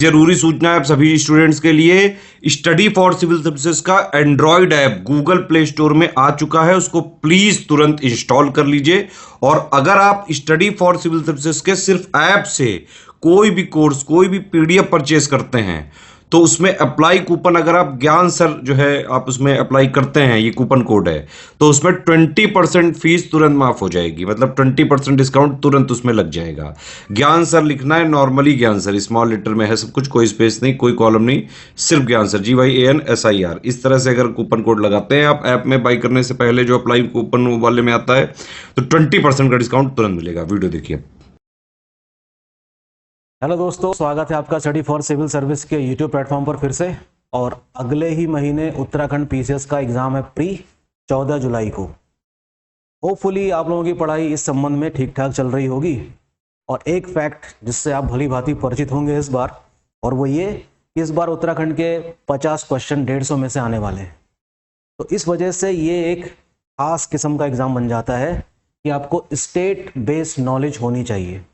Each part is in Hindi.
जरूरी सूचना है आप सभी स्टूडेंट्स के लिए, स्टडी फॉर सिविल सर्विसेज का Android app Google play store में आ चुका है, उसको प्लीज तुरंत इंस्टॉल कर लीजिए। और अगर आप स्टडी फॉर सिविल सर्विसेज के सिर्फ ऐप से कोई भी कोर्स, कोई भी पीडीएफ परचेस करते हैं तो उसमें अप्लाई कूपन, अगर आप ज्ञान सर जो है आप उसमें अप्लाई करते हैं, ये कूपन कोड है, तो उसमें 20% फीस तुरंत माफ हो जाएगी, मतलब 20% डिस्काउंट तुरंत उसमें लग जाएगा। ज्ञान सर लिखना है, नॉर्मली ज्ञान सर स्मॉल लेटर में है सब कुछ, कोई स्पेस नहीं, कोई कॉलम नहीं, सिर्फ ज्ञान सर, GYANSIR। इस तरह से अगर कूपन कोड लगाते हैं आप ऐप में बाई करने से पहले, जो अप्लाई कूपन वाले में आता है, तो 20% का डिस्काउंट तुरंत मिलेगा। वीडियो देखिए। हेलो दोस्तों, स्वागत है आपका स्टडी फॉर सिविल सर्विस के यूट्यूब प्लेटफॉर्म पर फिर से। और अगले ही महीने उत्तराखंड पीसीएस का एग्ज़ाम है प्री 14 जुलाई को। होपफुली आप लोगों की पढ़ाई इस संबंध में ठीक ठाक चल रही होगी। और एक फैक्ट जिससे आप भली भांति परिचित होंगे इस बार, और वो ये कि इस बार उत्तराखंड के 50 क्वेश्चन 150 में से आने वाले हैं। तो इस वजह से ये एक खास किस्म का एग्ज़ाम बन जाता है कि आपको स्टेट बेस्ड नॉलेज होनी चाहिए।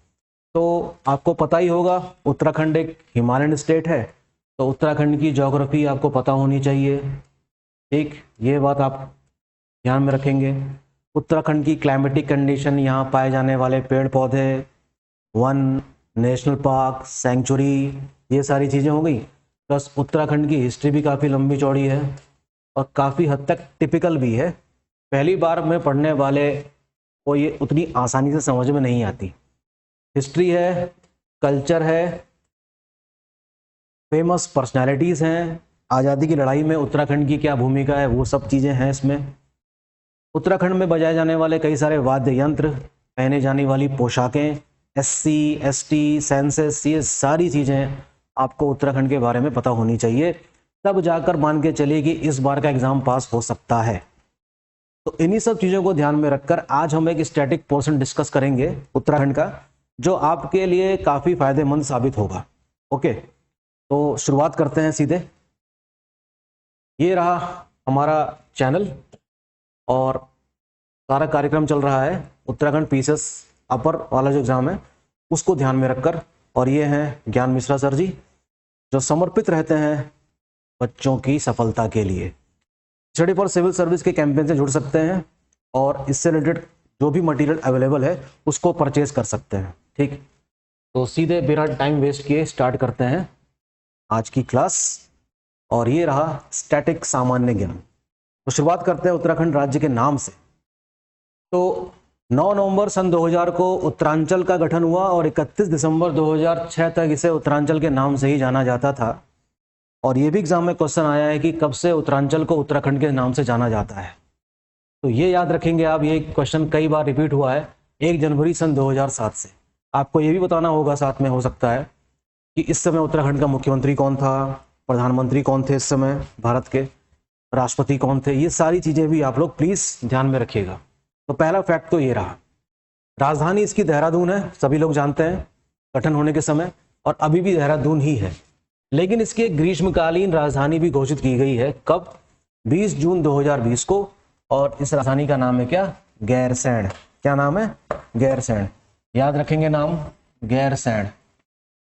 तो आपको पता ही होगा उत्तराखंड एक हिमालयन स्टेट है, तो उत्तराखंड की ज्योग्राफी आपको पता होनी चाहिए। ठीक, ये बात आप ध्यान में रखेंगे। उत्तराखंड की क्लाइमेटिक कंडीशन, यहाँ पाए जाने वाले पेड़ पौधे, वन, नेशनल पार्क, सेंचुरी, ये सारी चीज़ें हो गई। प्लस उत्तराखंड की हिस्ट्री भी काफ़ी लंबी चौड़ी है और काफ़ी हद तक टिपिकल भी है। पहली बार में पढ़ने वाले को ये उतनी आसानी से समझ में नहीं आती। हिस्ट्री है, कल्चर है, फेमस पर्सनालिटीज़ हैं, आज़ादी की लड़ाई में उत्तराखंड की क्या भूमिका है, वो सब चीज़ें हैं इसमें। उत्तराखंड में बजाए जाने वाले कई सारे वाद्य यंत्र, पहने जाने वाली पोशाकें, SC ST सेंसस, ये सारी चीज़ें आपको उत्तराखंड के बारे में पता होनी चाहिए, तब जाकर मान के चलिए कि इस बार का एग्ज़ाम पास हो सकता है। तो इन्हीं सब चीज़ों को ध्यान में रखकर आज हम एक स्टैटिक पोर्शन डिस्कस करेंगे उत्तराखंड का, जो आपके लिए काफ़ी फायदेमंद साबित होगा। ओके, तो शुरुआत करते हैं सीधे। ये रहा हमारा चैनल और सारा कार्यक्रम चल रहा है उत्तराखंड पीसीएस अपर वाला जो एग्ज़ाम है उसको ध्यान में रखकर। और ये हैं ज्ञान मिश्रा सर जी, जो समर्पित रहते हैं बच्चों की सफलता के लिए। स्टडी फॉर सिविल सर्विस के कैंपेन से जुड़ सकते हैं और इससे रिलेटेड जो भी मटेरियल अवेलेबल है उसको परचेज कर सकते हैं। ठीक, तो सीधे बिना टाइम वेस्ट किए स्टार्ट करते हैं आज की क्लास। और ये रहा स्टैटिक सामान्य ज्ञान। तो शुरुआत करते हैं उत्तराखंड राज्य के नाम से। तो 9 नवंबर सन 2000 को उत्तरांचल का गठन हुआ और 31 दिसंबर 2006 तक इसे उत्तरांचल के नाम से ही जाना जाता था। और ये भी एग्जाम में क्वेश्चन आया है कि कब से उत्तरांचल को उत्तराखंड के नाम से जाना जाता है। तो ये याद रखेंगे आप, ये क्वेश्चन कई बार रिपीट हुआ है। 1 जनवरी सन 2007 से। आपको ये भी बताना होगा साथ में, हो सकता है, कि इस समय उत्तराखंड का मुख्यमंत्री कौन था, प्रधानमंत्री कौन थे इस समय भारत के, राष्ट्रपति कौन थे, ये सारी चीज़ें भी आप लोग प्लीज़ ध्यान में रखिएगा। तो पहला फैक्ट तो ये रहा। राजधानी इसकी देहरादून है, सभी लोग जानते हैं गठन होने के समय, और अभी भी देहरादून ही है। लेकिन इसकी एक ग्रीष्मकालीन राजधानी भी घोषित की गई है। कब? 20 जून 2020 को। और इस राजधानी का नाम है क्या? गैरसैंण। क्या नाम है? गैरसैंण। याद रखेंगे नाम, गैरसैंण।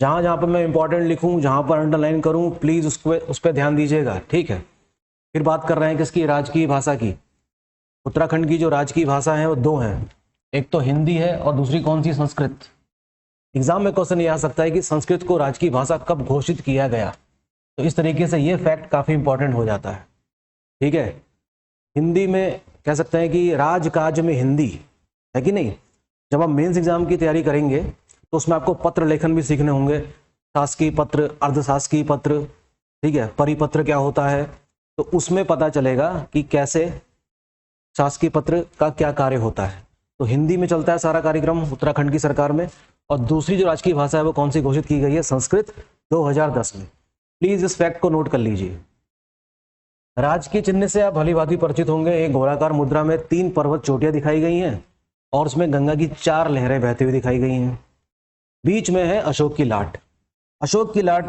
जहाँ जहाँ पर मैं इंपॉर्टेंट लिखूँ, जहाँ पर अंडरलाइन करूँ, प्लीज़ उस पर ध्यान दीजिएगा। ठीक है, फिर बात कर रहे हैं किसकी? राजकीय भाषा की। उत्तराखंड की जो राजकीय भाषा है वो 2 हैं, एक तो हिंदी है और दूसरी कौन सी? संस्कृत। एग्जाम में क्वेश्चन ये आ सकता है कि संस्कृत को राजकीय भाषा कब घोषित किया गया। तो इस तरीके से ये फैक्ट काफ़ी इंपॉर्टेंट हो जाता है। ठीक है, हिंदी में कह सकते हैं कि राजकाज में हिंदी है कि नहीं। जब आप मेंस एग्जाम की तैयारी करेंगे तो उसमें आपको पत्र लेखन भी सीखने होंगे, शासकीय पत्र, अर्धशासकीय पत्र, ठीक है, परिपत्र क्या होता है, तो उसमें पता चलेगा कि कैसे शासकीय पत्र का क्या कार्य होता है। तो हिंदी में चलता है सारा कार्यक्रम उत्तराखंड की सरकार में। और दूसरी जो राजकीय भाषा है वो कौन सी घोषित की गई है? संस्कृत, 2010 में। प्लीज इस फैक्ट को नोट कर लीजिए। राजकीय चिन्ह से आप भली भांति परिचित होंगे। एक गोलाकार मुद्रा में 3 पर्वत चोटियां दिखाई गई हैं और उसमें गंगा की 4 लहरें बहती हुई दिखाई गई हैं। बीच में है अशोक की लाट। अशोक की लाट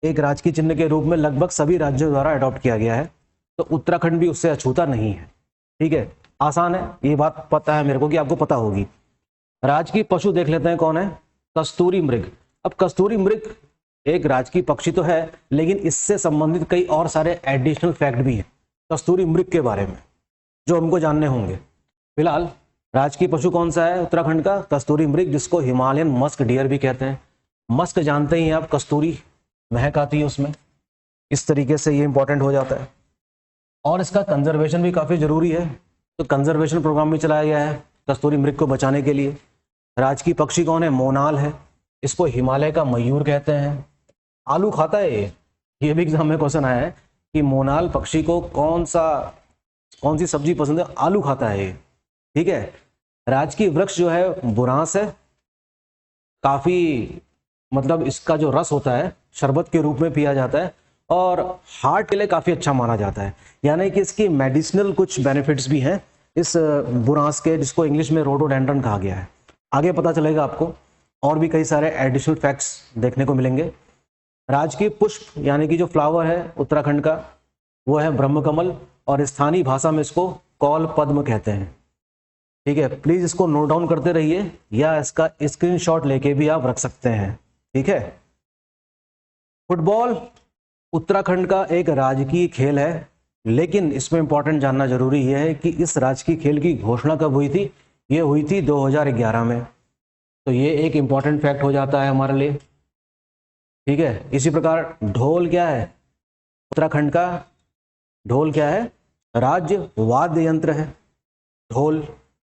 एक राजकीय चिन्ह के रूप में लगभग सभी राज्यों द्वारा अडॉप्ट किया गया है, तो उत्तराखंड भी उससे अछूता नहीं है। ठीक है, आसान है, ये बात पता है मेरे को कि आपको पता होगी। राजकीय पशु देख लेते हैं, कौन है? कस्तूरी मृग। अब कस्तूरी मृग एक राजकीय पक्षी तो है, लेकिन इससे संबंधित कई और सारे एडिशनल फैक्ट भी हैं कस्तूरी मृग के बारे में जो हमको जानने होंगे। फिलहाल राजकीय पशु कौन सा है उत्तराखंड का? कस्तूरी मृग, जिसको हिमालयन मस्क डियर भी कहते हैं। मस्क जानते ही हैं आप, कस्तूरी महक आती है उसमें, इस तरीके से ये इंपॉर्टेंट हो जाता है। और इसका कंजर्वेशन भी काफ़ी ज़रूरी है, तो कंजर्वेशन प्रोग्राम भी चलाया गया है कस्तूरी मृग को बचाने के लिए। राजकीय पक्षी कौन है? मोनाल है, इसको हिमालय का मयूर कहते हैं। आलू खाता है ये भी एग्जाम में क्वेश्चन आया है कि मोनाल पक्षी को कौन सी सब्जी पसंद है? आलू खाता है ये, ठीक है। राजकीय वृक्ष जो है बुरांस है, काफ़ी मतलब इसका जो रस होता है शरबत के रूप में पिया जाता है और हार्ट के लिए काफ़ी अच्छा माना जाता है, यानी कि इसकी मेडिसिनल कुछ बेनिफिट्स भी हैं इस बुरांस के, जिसको इंग्लिश में रोडोडेंड्रन कहा गया है। आगे पता चलेगा आपको, और भी कई सारे एडिशनल फैक्ट्स देखने को मिलेंगे। राजकीय पुष्प यानी कि जो फ्लावर है उत्तराखंड का, वो है ब्रह्मकमल, और स्थानीय भाषा में इसको कौल पद्म कहते हैं, ठीक है। प्लीज़ इसको नोट डाउन करते रहिए या इसका स्क्रीनशॉट लेके भी आप रख सकते हैं, ठीक है। फुटबॉल उत्तराखंड का एक राजकीय खेल है, लेकिन इसमें इंपॉर्टेंट जानना जरूरी यह है कि इस राजकीय खेल की घोषणा कब हुई थी? ये हुई थी 2011 में, तो ये एक इंपॉर्टेंट फैक्ट हो जाता है हमारे लिए, ठीक है। इसी प्रकार ढोल क्या है उत्तराखंड का? ढोल क्या है? राज्य वाद्य यंत्र है ढोल।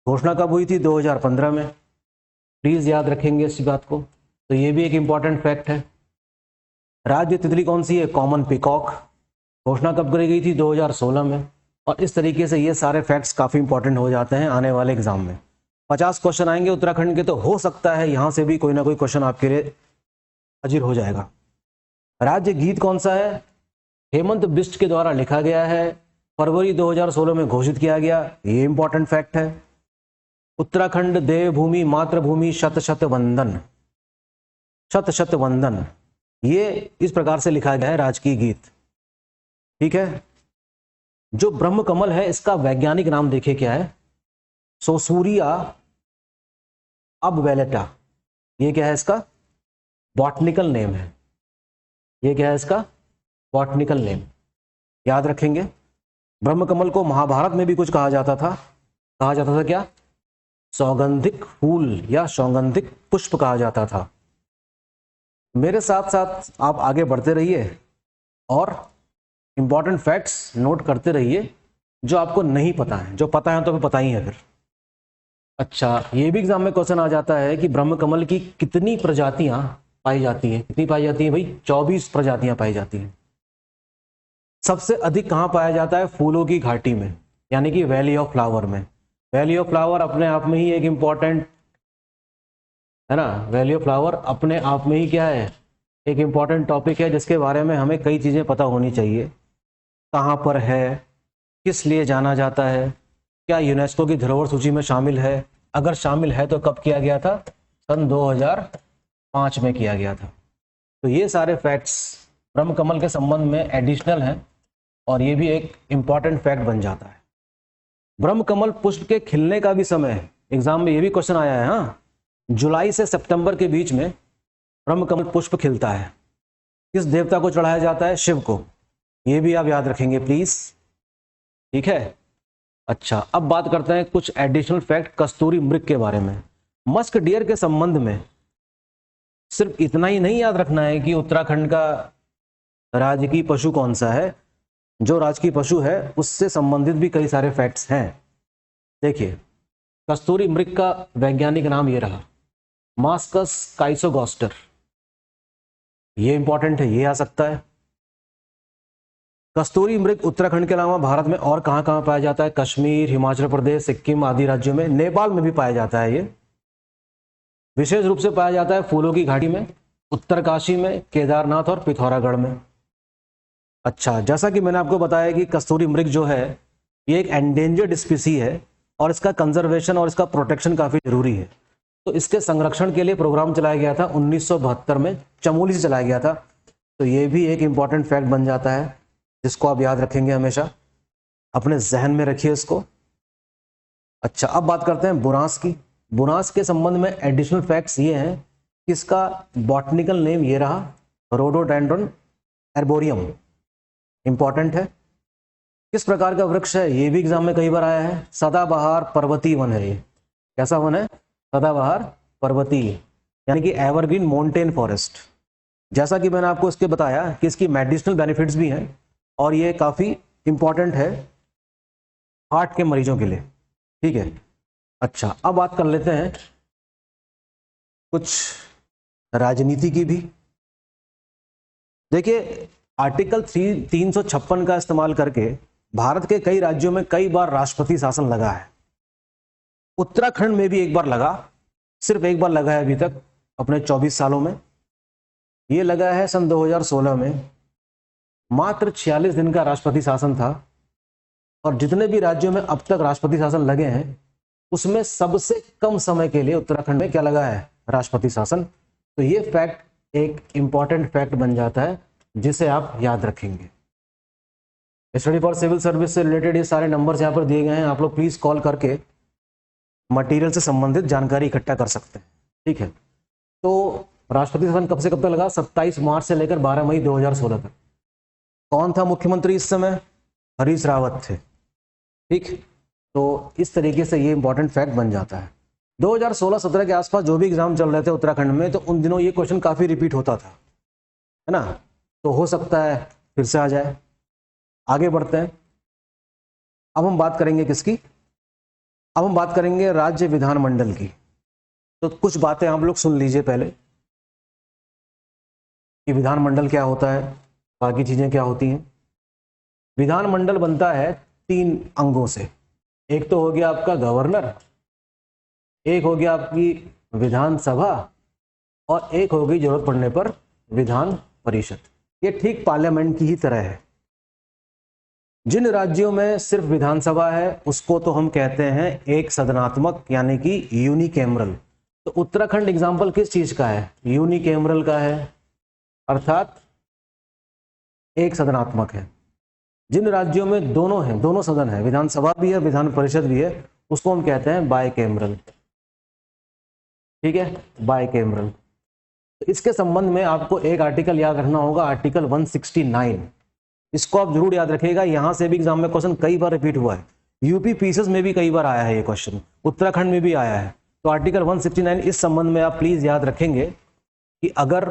घोषणा कब हुई थी? 2015 में, प्लीज़ याद रखेंगे इसी बात को, तो ये भी एक इंपॉर्टेंट फैक्ट है। राज्य तितली कौन सी है? Common peacock. घोषणा कब करी गई थी? 2016 में। और इस तरीके से ये सारे फैक्ट्स काफ़ी इंपॉर्टेंट हो जाते हैं आने वाले एग्जाम में। 50 क्वेश्चन आएंगे उत्तराखंड के, तो हो सकता है यहाँ से भी कोई ना कोई क्वेश्चन आपके लिए हाजिर हो जाएगा। राज्य गीत कौन सा है? हेमंत बिष्ट के द्वारा लिखा गया है, फरवरी 2016 में घोषित किया गया, ये इंपॉर्टेंट फैक्ट है। उत्तराखंड देवभूमि मातृभूमि शत शत वंदन, शत शत वंदन, ये इस प्रकार से लिखा गया है राजकीय गीत, ठीक है। जो ब्रह्म कमल है इसका वैज्ञानिक नाम देखिए क्या है? सोसूरिया अबवेलेटा, ये क्या है इसका? बॉटनिकल नेम है। ये क्या है इसका? बॉटनिकल नेम, याद रखेंगे। ब्रह्म कमल को महाभारत में भी कुछ कहा जाता था क्या? सौगंधिक फूल या सौगंधिक पुष्प कहा जाता था। मेरे साथ साथ आप आगे बढ़ते रहिए और इंपॉर्टेंट फैक्ट्स नोट करते रहिए जो आपको नहीं पता है, जो पता है तो भी पता ही है फिर। अच्छा, ये भी एग्जाम में क्वेश्चन आ जाता है कि ब्रह्म कमल की कितनी प्रजातियां पाई जाती हैं? कितनी पाई जाती हैं भाई? 24 प्रजातियां पाई जाती हैं। सबसे अधिक कहाँ पाया जाता है? फूलों की घाटी में, यानी कि वैली ऑफ फ्लावर में। वैली ऑफ फ्लावर अपने आप में ही एक इम्पॉर्टेंट है ना, वैली ऑफ फ्लावर अपने आप में ही क्या है? एक इम्पॉर्टेंट टॉपिक है जिसके बारे में हमें कई चीज़ें पता होनी चाहिए। कहाँ पर है, किस लिए जाना जाता है, क्या यूनेस्को की धरोहर सूची में शामिल है, अगर शामिल है तो कब किया गया था? सन 2005 में किया गया था। तो ये सारे फैक्ट्स ब्रह्म कमल के संबंध में एडिशनल हैं और ये भी एक इम्पॉर्टेंट फैक्ट बन जाता है। ब्रह्म कमल पुष्प के खिलने का भी समय है, एग्जाम में ये भी क्वेश्चन आया है। हाँ, जुलाई से सितंबर के बीच में ब्रह्म कमल पुष्प खिलता है। किस देवता को चढ़ाया जाता है? शिव को। ये भी आप याद रखेंगे प्लीज, ठीक है। अच्छा, अब बात करते हैं कुछ एडिशनल फैक्ट कस्तूरी मृग के बारे में। मस्क डियर के संबंध में सिर्फ इतना ही नहीं याद रखना है कि उत्तराखंड का राजकीय पशु कौन सा है। जो राजकीय पशु है उससे संबंधित भी कई सारे फैक्ट्स हैं। देखिए, कस्तूरी मृग का वैज्ञानिक नाम ये रहा, मास्कस काइसोगोस्टर। ये इंपॉर्टेंट है, ये आ सकता है। कस्तूरी मृग उत्तराखंड के अलावा भारत में और कहाँ कहाँ पाया जाता है? कश्मीर, हिमाचल प्रदेश, सिक्किम आदि राज्यों में, नेपाल में भी पाया जाता है। ये विशेष रूप से पाया जाता है फूलों की घाटी में, उत्तरकाशी में, केदारनाथ और पिथौरागढ़ में। अच्छा, जैसा कि मैंने आपको बताया कि कस्तूरी मृग जो है ये एक एंडेंजर्ड स्पीसी है और इसका कंजर्वेशन और इसका प्रोटेक्शन काफ़ी जरूरी है। तो इसके संरक्षण के लिए प्रोग्राम चलाया गया था 1972 में, चमोली से चलाया गया था। तो ये भी एक इम्पॉर्टेंट फैक्ट बन जाता है जिसको आप याद रखेंगे, हमेशा अपने जहन में रखिए इसको। अच्छा, अब बात करते हैं बुरांस की। बुरांस के संबंध में एडिशनल फैक्ट्स ये हैं कि इसका बॉटनिकल नेम ये रहा, रोडोडेंड्रन एर्बोरियम, इंपॉर्टेंट है। किस प्रकार का वृक्ष है, ये भी एग्जाम में कई बार आया है। सदाबहार पर्वतीय वन है ये। कैसा वन है? सदाबहार पर्वतीय, यानी कि एवरग्रीन माउंटेन फॉरेस्ट। जैसा कि मैंने आपको इसके बताया कि इसकी मेडिसिनल बेनिफिट्स भी हैं और ये काफ़ी इंपॉर्टेंट है हार्ट के मरीजों के लिए। ठीक है, अच्छा अब बात कर लेते हैं कुछ राजनीति की भी। देखिए, आर्टिकल 356 का इस्तेमाल करके भारत के कई राज्यों में कई बार राष्ट्रपति शासन लगा है। उत्तराखंड में भी एक बार लगा, सिर्फ एक बार लगा है अभी तक अपने 24 सालों में। ये लगा है सन 2016 में, मात्र 46 दिन का राष्ट्रपति शासन था। और जितने भी राज्यों में अब तक राष्ट्रपति शासन लगे हैं उसमें सबसे कम समय के लिए उत्तराखंड में क्या लगा है? राष्ट्रपति शासन। तो ये फैक्ट एक इंपॉर्टेंट फैक्ट बन जाता है जिसे आप याद रखेंगे। स्टडी फॉर सिविल सर्विस से रिलेटेड ये सारे नंबर्स यहाँ पर दिए गए हैं, आप लोग प्लीज कॉल करके मटेरियल से संबंधित जानकारी इकट्ठा कर सकते हैं। ठीक है, तो राष्ट्रपति शासन कब से कब तक लगा? 27 मार्च से लेकर 12 मई 2016 तक। कौन था मुख्यमंत्री इस समय? हरीश रावत थे। ठीक, तो इस तरीके से ये इंपॉर्टेंट फैक्ट बन जाता है। 2016-17 के आसपास जो भी एग्जाम चल रहे थे उत्तराखंड में, तो उन दिनों ये क्वेश्चन काफी रिपीट होता था, है ना। तो हो सकता है फिर से आ जाए। आगे बढ़ते हैं। अब हम बात करेंगे किसकी? अब हम बात करेंगे राज्य विधानमंडल की। तो कुछ बातें आप लोग सुन लीजिए पहले कि विधानमंडल क्या होता है, बाकी चीजें क्या होती हैं। विधानमंडल बनता है 3 अंगों से। एक तो हो गया आपका गवर्नर, एक हो गया आपकी विधानसभा, और एक हो गई जरूरत पड़ने पर विधान परिषद। ये ठीक पार्लियामेंट की ही तरह है। जिन राज्यों में सिर्फ विधानसभा है उसको तो हम कहते हैं एक सदनात्मक, यानी कि यूनिकैमरल। तो उत्तराखंड एग्जाम्पल किस चीज का है? यूनिकैमरल का है, अर्थात एक सदनात्मक है। जिन राज्यों में दोनों हैं, दोनों सदन है, विधानसभा भी है विधान परिषद भी है, उसको हम कहते हैं बाइकैमरल। ठीक है, बाइकैमरल। तो इसके संबंध में आपको एक आर्टिकल याद रखना होगा, आर्टिकल 169। इसको आप जरूर याद रखिएगा, यहां से भी एग्जाम में क्वेश्चन कई बार रिपीट हुआ है। यूपी पीसीएस में भी कई बार आया है ये क्वेश्चन, उत्तराखंड में भी आया है। तो आर्टिकल 169 इस संबंध में आप प्लीज याद रखेंगे कि अगर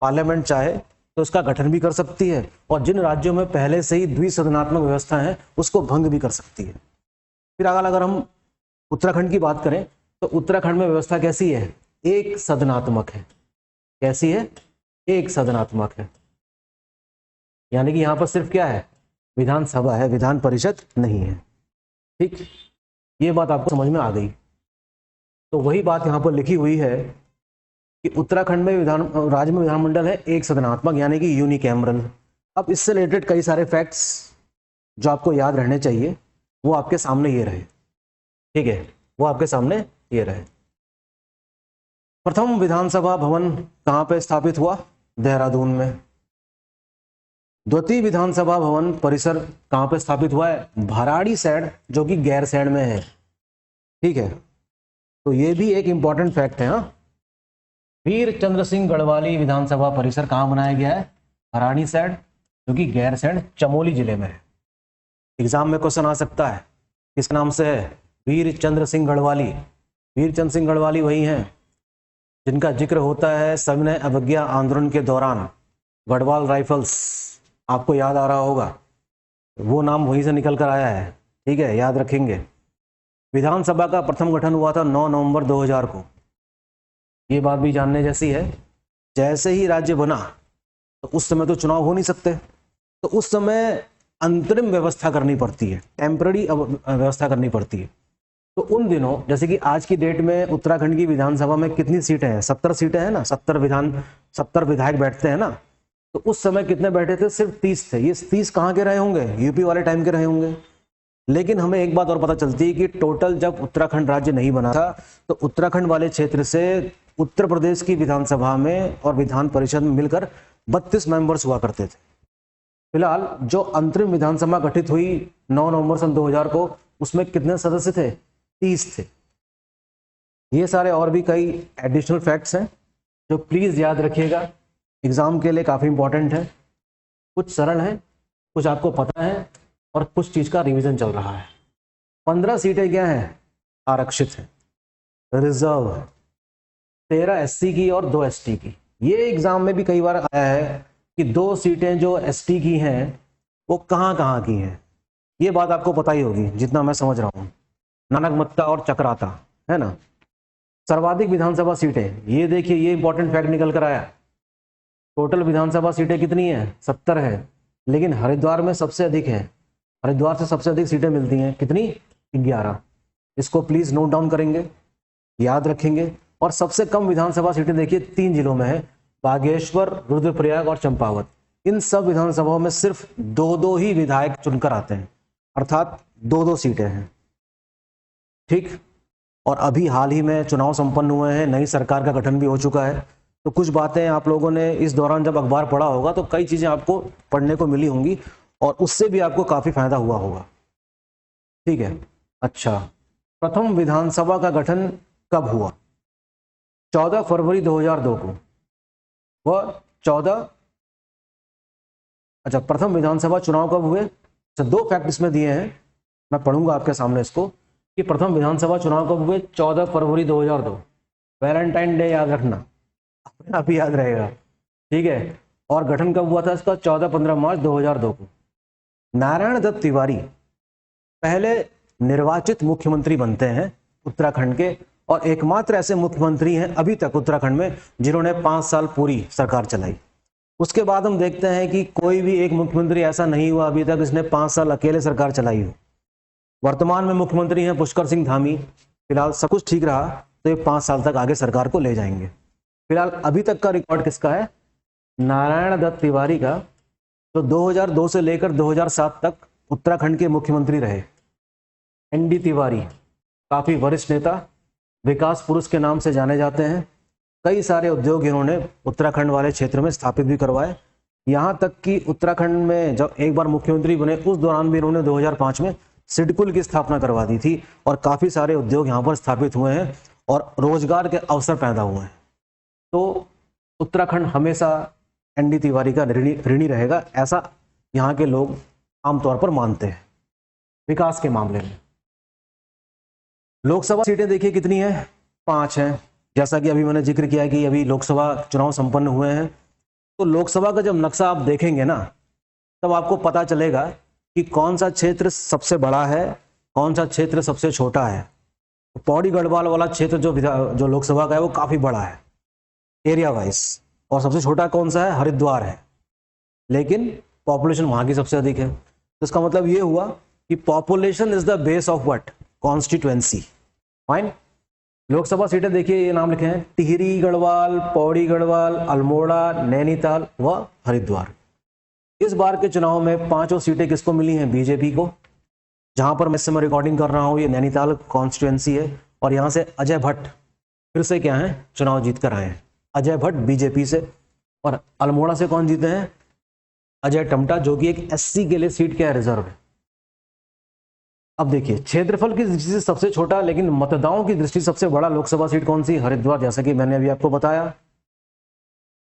पार्लियामेंट चाहे तो इसका गठन भी कर सकती है, और जिन राज्यों में पहले से ही द्विसदनात्मक व्यवस्था है उसको भंग भी कर सकती है। फिर अगर हम उत्तराखंड की बात करें तो उत्तराखंड में व्यवस्था कैसी है? एक सदनात्मक है। कैसी है? एक सदनात्मक है, यानी कि यहां पर सिर्फ क्या है? विधानसभा है, विधान परिषद नहीं है। ठीक, ये बात आपको समझ में आ गई। तो वही बात यहां पर लिखी हुई है कि उत्तराखंड में राज्य में विधानमंडल है एक सदनात्मक, यानी कि यूनिकैमरल। अब इससे रिलेटेड कई सारे फैक्ट्स जो आपको याद रहने चाहिए वो आपके सामने ये रहे। ठीक है, वो आपके सामने ये रहे। प्रथम विधानसभा भवन कहां पे स्थापित हुआ? देहरादून में। द्वितीय विधानसभा भवन परिसर कहां पे स्थापित हुआ है? भराड़ीसैंण, जो कि गैरसैंण में है। ठीक है, तो ये भी एक इंपॉर्टेंट फैक्ट है। हाँ, वीर चंद्र सिंह गढ़वाली विधानसभा परिसर कहां बनाया गया है? भराड़ीसैंण, जो कि गैरसैंण चमोली जिले में है। एग्जाम में क्वेश्चन आ सकता है, किस नाम से है? वीर चंद्र सिंह गढ़वाली। वीर चंद्र सिंह गढ़वाली वही हैं जिनका जिक्र होता है सविनय अवज्ञा आंदोलन के दौरान। गढ़वाल राइफल्स आपको याद आ रहा होगा, वो नाम वहीं से निकल कर आया है। ठीक है, याद रखेंगे। विधानसभा का प्रथम गठन हुआ था 9 नवंबर 2000 को। ये बात भी जानने जैसी है। जैसे ही राज्य बना तो उस समय तो चुनाव हो नहीं सकते, तो उस समय अंतरिम व्यवस्था करनी पड़ती है, टेम्पररी व्यवस्था करनी पड़ती है। तो उन दिनों, जैसे कि आज की डेट में उत्तराखंड की विधानसभा में कितनी सीटें हैं? 70 सीटें हैं ना, 70 विधायक बैठते हैं ना। तो उस समय कितने बैठे थे? सिर्फ 30 थे। ये 30 कहाँ के रहे होंगे? यूपी वाले टाइम के रहे होंगे। लेकिन हमें एक बात और पता चलती है कि टोटल जब उत्तराखंड राज्य नहीं बना था तो उत्तराखंड वाले क्षेत्र से उत्तर प्रदेश की विधानसभा में और विधान परिषद में मिलकर 32 मेंबर्स हुआ करते थे। फिलहाल जो अंतरिम विधानसभा गठित हुई 9 नवंबर सन 2000 को, उसमें कितने सदस्य थे? 30 थे। ये सारे और भी कई एडिशनल फैक्ट्स हैं जो प्लीज याद रखिएगा। एग्जाम के लिए काफ़ी इंपॉर्टेंट है। कुछ सरल है, कुछ आपको पता है और कुछ चीज़ का रिवीजन चल रहा है। 15 सीटें क्या हैं? आरक्षित है, रिजर्व है, 13 एससी की और 2 एसटी की। ये एग्जाम में भी कई बार आया है कि 2 सीटें जो एसटी की हैं वो कहाँ कहाँ की हैं। ये बात आपको पता ही होगी जितना मैं समझ रहा हूँ, नानकमत्ता और चक्राता, है ना। सर्वाधिक विधानसभा सीटें, ये देखिए, ये इंपॉर्टेंट फैक्ट निकल कर आया। टोटल विधानसभा सीटें कितनी है? 70 है, लेकिन हरिद्वार में सबसे अधिक है। हरिद्वार से सबसे अधिक सीटें मिलती हैं, कितनी? 11। इसको प्लीज नोट डाउन करेंगे, याद रखेंगे। और सबसे कम विधानसभा सीटें देखिए 3 जिलों में है, बागेश्वर, रुद्रप्रयाग और चंपावत। इन सब विधानसभाओं में सिर्फ 2-2 ही विधायक चुनकर आते हैं, अर्थात 2-2 सीटें हैं। ठीक। और अभी हाल ही में चुनाव संपन्न हुए हैं, नई सरकार का गठन भी हो चुका है, तो कुछ बातें आप लोगों ने इस दौरान जब अखबार पढ़ा होगा तो कई चीजें आपको पढ़ने को मिली होंगी और उससे भी आपको काफी फायदा हुआ होगा। ठीक है। अच्छा, प्रथम विधानसभा का गठन कब हुआ? 14 फरवरी 2002 को। वह 14, अच्छा, प्रथम विधानसभा चुनाव कब हुए? अच्छा, 2 फैक्ट इसमें दिए हैं, मैं पढ़ूंगा आपके सामने इसको, कि प्रथम विधानसभा चुनाव कब हुए? 14 फरवरी 2002। वैलेंटाइन डे याद रखना, अपने आप ही याद रहेगा। ठीक है। और गठन कब हुआ था इसका? 14-15 मार्च 2002 को। नारायण दत्त तिवारी पहले निर्वाचित मुख्यमंत्री बनते हैं उत्तराखंड के, और एकमात्र ऐसे मुख्यमंत्री हैं अभी तक उत्तराखंड में जिन्होंने 5 साल पूरी सरकार चलाई। उसके बाद हम देखते हैं कि कोई भी एक मुख्यमंत्री ऐसा नहीं हुआ अभी तक जिसने 5 साल अकेले सरकार चलाई हो। वर्तमान में मुख्यमंत्री हैं पुष्कर सिंह धामी, फिलहाल सब कुछ ठीक रहा तो ये 5 साल तक आगे सरकार को ले जाएंगे। फिलहाल अभी तक का रिकॉर्ड किसका है? नारायण दत्त तिवारी का, जो 2002 से लेकर 2007 तक उत्तराखंड के मुख्यमंत्री रहे। एनडी तिवारी काफी वरिष्ठ नेता, विकास पुरुष के नाम से जाने जाते हैं। कई सारे उद्योग इन्होंने उत्तराखंड वाले क्षेत्र में स्थापित भी करवाए। यहाँ तक कि उत्तराखंड में जब एक बार मुख्यमंत्री बने उस दौरान भी इन्होंने 2005 में सिडकुल की स्थापना करवा दी थी और काफी सारे उद्योग यहाँ पर स्थापित हुए हैं और रोजगार के अवसर पैदा हुए हैं। तो उत्तराखंड हमेशा एनडी तिवारी का ऋणी रहेगा, ऐसा यहाँ के लोग आमतौर पर मानते हैं विकास के मामले में। लोकसभा सीटें देखिए कितनी है? 5 हैं। जैसा कि अभी मैंने जिक्र किया कि अभी लोकसभा चुनाव संपन्न हुए हैं, तो लोकसभा का जब नक्शा आप देखेंगे ना तब आपको पता चलेगा कि कौन सा क्षेत्र सबसे बड़ा है, कौन सा क्षेत्र सबसे छोटा है। तो पौड़ी गढ़वाल वाला क्षेत्र जो लोकसभा का है वो काफी बड़ा है एरिया वाइज, और सबसे छोटा कौन सा है? हरिद्वार है, लेकिन पॉपुलेशन वहां की सबसे अधिक है। तो इसका मतलब ये हुआ कि population is the base of what? Constituency. Fine. Lok Sabha सीटें देखिए, ये नाम लिखे हैं, टिहरी गढ़वाल, पौड़ी गढ़वाल, अल्मोड़ा, नैनीताल व हरिद्वार। इस बार के चुनाव में 5 सीटें किसको मिली हैं? बीजेपी को। जहां पर मैं इस समय रिकॉर्डिंग कर रहा हूं ये नैनीताल कॉन्स्टिट्यूएंसी है, और यहां से अजय भट्ट फिर से क्या है? चुनाव जीत कर आए हैं। अजय भट्ट बीजेपी से। और अल्मोड़ा से कौन जीते हैं? अजय टमटा, जो कि एक एससी के लिए सीट क्या है? रिजर्व है। अब देखिए, क्षेत्रफल की दृष्टि से सबसे छोटा लेकिन मतदाताओं की दृष्टि से सबसे बड़ा लोकसभा सीट कौन सी? हरिद्वार, जैसा कि मैंने अभी आपको बताया।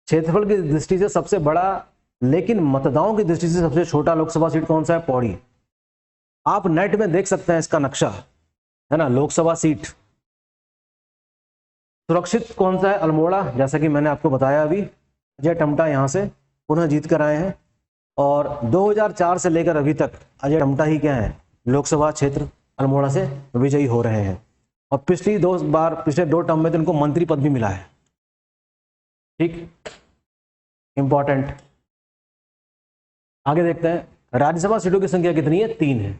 क्षेत्रफल की दृष्टि से सबसे बड़ा लेकिन मतदाताओं की दृष्टि से सबसे छोटा लोकसभा सीट कौन सा है? पौड़ी। आप नेट में देख सकते हैं इसका नक्शा, है ना, लोकसभा सीट। सुरक्षित कौन सा है? अल्मोड़ा, जैसा कि मैंने आपको बताया अभी। अजय टमटा यहां से पुनः जीत कर आए हैं, और 2004 से लेकर अभी तक अजय टमटा ही क्या है? लोकसभा क्षेत्र अल्मोड़ा से विजयी हो रहे हैं, और पिछले 2 टर्म में तो इनको मंत्री पद भी मिला है। ठीक, इंपॉर्टेंट। आगे देखते हैं, राज्यसभा सीटों की संख्या कितनी है? 3 है।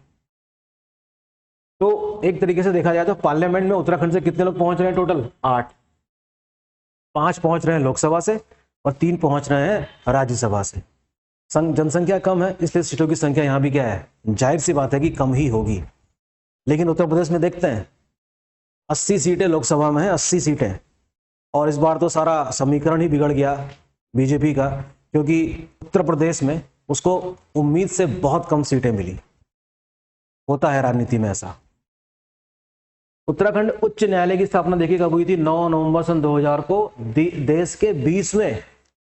तो एक तरीके से देखा जाए तो पार्लियामेंट में उत्तराखंड से कितने लोग पहुंच रहे हैं? टोटल 8। 5 पहुंच रहे हैं लोकसभा से और 3 पहुंच रहे हैं राज्यसभा से। जनसंख्या कम है, इसलिए सीटों की संख्या यहां भी क्या है? जाहिर सी बात है कि कम ही होगी। लेकिन उत्तर प्रदेश में देखते हैं 80 सीटें लोकसभा में है, 80 सीटें। और इस बार तो सारा समीकरण ही बिगड़ गया बीजेपी का, क्योंकि उत्तर प्रदेश में उसको उम्मीद से बहुत कम सीटें मिली। होता है राजनीति में ऐसा। उत्तराखंड उच्च न्यायालय की स्थापना देखिए कब हुई थी? 9 नवंबर सन 2000 को देश के 20वें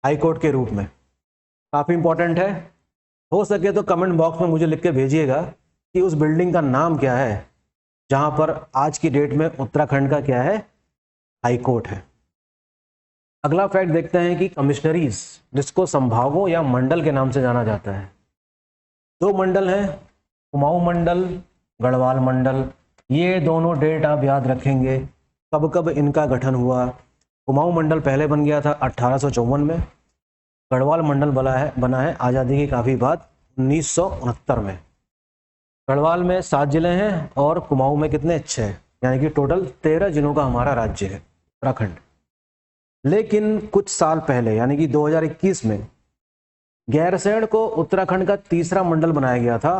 हाई कोर्ट के रूप में। काफ़ी इंपॉर्टेंट है। हो सके तो कमेंट बॉक्स में मुझे लिख के भेजिएगा कि उस बिल्डिंग का नाम क्या है जहां पर आज की डेट में उत्तराखंड का क्या है, हाई कोर्ट है। अगला फैक्ट देखते हैं कि कमिश्नरीज, जिसको संभागों या मंडल के नाम से जाना जाता है, 2 मंडल हैं, कुमाऊं मंडल, गढ़वाल मंडल। ये दोनों डेट आप याद रखेंगे कब कब इनका गठन हुआ। कुमाऊं मंडल पहले बन गया था 1854 में, गढ़वाल मंडल बना है आज़ादी के काफ़ी बाद 1969 में। गढ़वाल में 7 जिले हैं और कुमाऊं में कितने, 6, यानी कि टोटल 13 जिलों का हमारा राज्य है उत्तराखंड। लेकिन कुछ साल पहले यानी कि 2021 में गैरसैंण को उत्तराखंड का तीसरा मंडल बनाया गया था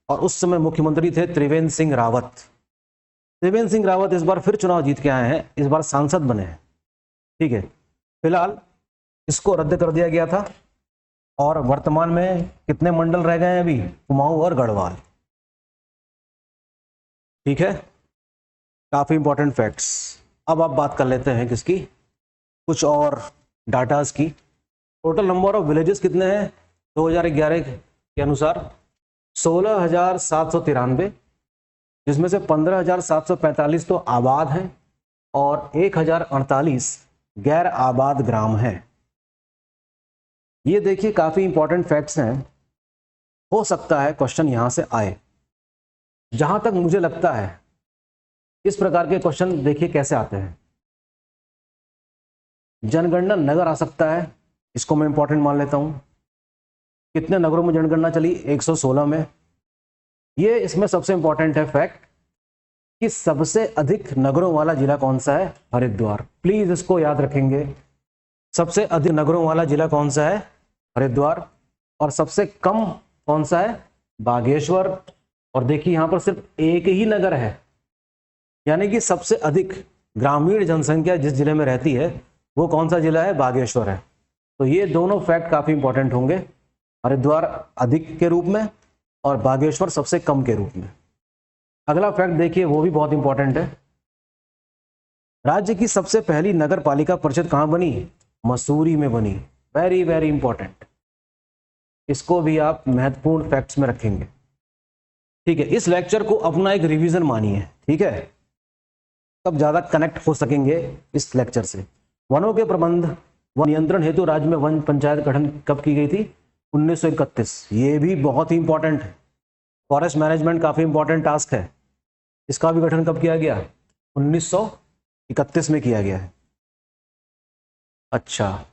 और उस समय मुख्यमंत्री थे त्रिवेंद्र सिंह रावत। त्रिवेंद्र सिंह रावत इस बार फिर चुनाव जीत के आए हैं, इस बार सांसद बने हैं। ठीक है, फिलहाल इसको रद्द कर दिया गया था और वर्तमान में कितने मंडल रह गए हैं अभी, कुमाऊं और गढ़वाल। ठीक है, काफ़ी इंपॉर्टेंट फैक्ट्स। अब आप बात कर लेते हैं किसकी, कुछ और डाटाज की। टोटल नंबर ऑफ विलेजेस कितने हैं 2011 के अनुसार, 16,793, जिसमें से 15,745 तो आबाद हैं और 1,048 गैर आबाद ग्राम हैं। ये देखिए काफ़ी इंपॉर्टेंट फैक्ट्स हैं। हो सकता है क्वेश्चन यहाँ से आए, जहाँ तक मुझे लगता है इस प्रकार के क्वेश्चन देखिए कैसे आते हैं। जनगणना नगर आ सकता है, इसको मैं इंपॉर्टेंट मान लेता हूँ। कितने नगरों में जनगणना चली, 116 में। ये इसमें सबसे इंपॉर्टेंट है फैक्ट कि सबसे अधिक नगरों वाला जिला कौन सा है, हरिद्वार। प्लीज इसको याद रखेंगे, सबसे अधिक नगरों वाला जिला कौन सा है, हरिद्वार। और सबसे कम कौन सा है, बागेश्वर। और देखिए यहाँ पर सिर्फ एक ही नगर है, यानी कि सबसे अधिक ग्रामीण जनसंख्या जिस जिले में रहती है वो कौन सा जिला है, बागेश्वर है। तो ये दोनों फैक्ट काफी इंपॉर्टेंट होंगे, हरिद्वार अधिक के रूप में और बागेश्वर सबसे कम के रूप में। अगला फैक्ट देखिए, वो भी बहुत इंपॉर्टेंट है। राज्य की सबसे पहली नगर पालिका परिषद कहां बनी, मसूरी में बनी। वेरी वेरी इंपॉर्टेंट, इसको भी आप महत्वपूर्ण फैक्ट्स में रखेंगे। ठीक है, इस लेक्चर को अपना एक रिवीजन मानिए, ठीक है, तब ज्यादा कनेक्ट हो सकेंगे इस लेक्चर से। वनों के प्रबंध व नियंत्रण हेतु राज्य में वन पंचायत गठन कब की गई थी, 1931। ये भी बहुत ही इंपॉर्टेंट है। फॉरेस्ट मैनेजमेंट काफी इंपॉर्टेंट टास्क है, इसका भी गठन कब किया गया, 1931 में किया गया है। अच्छा,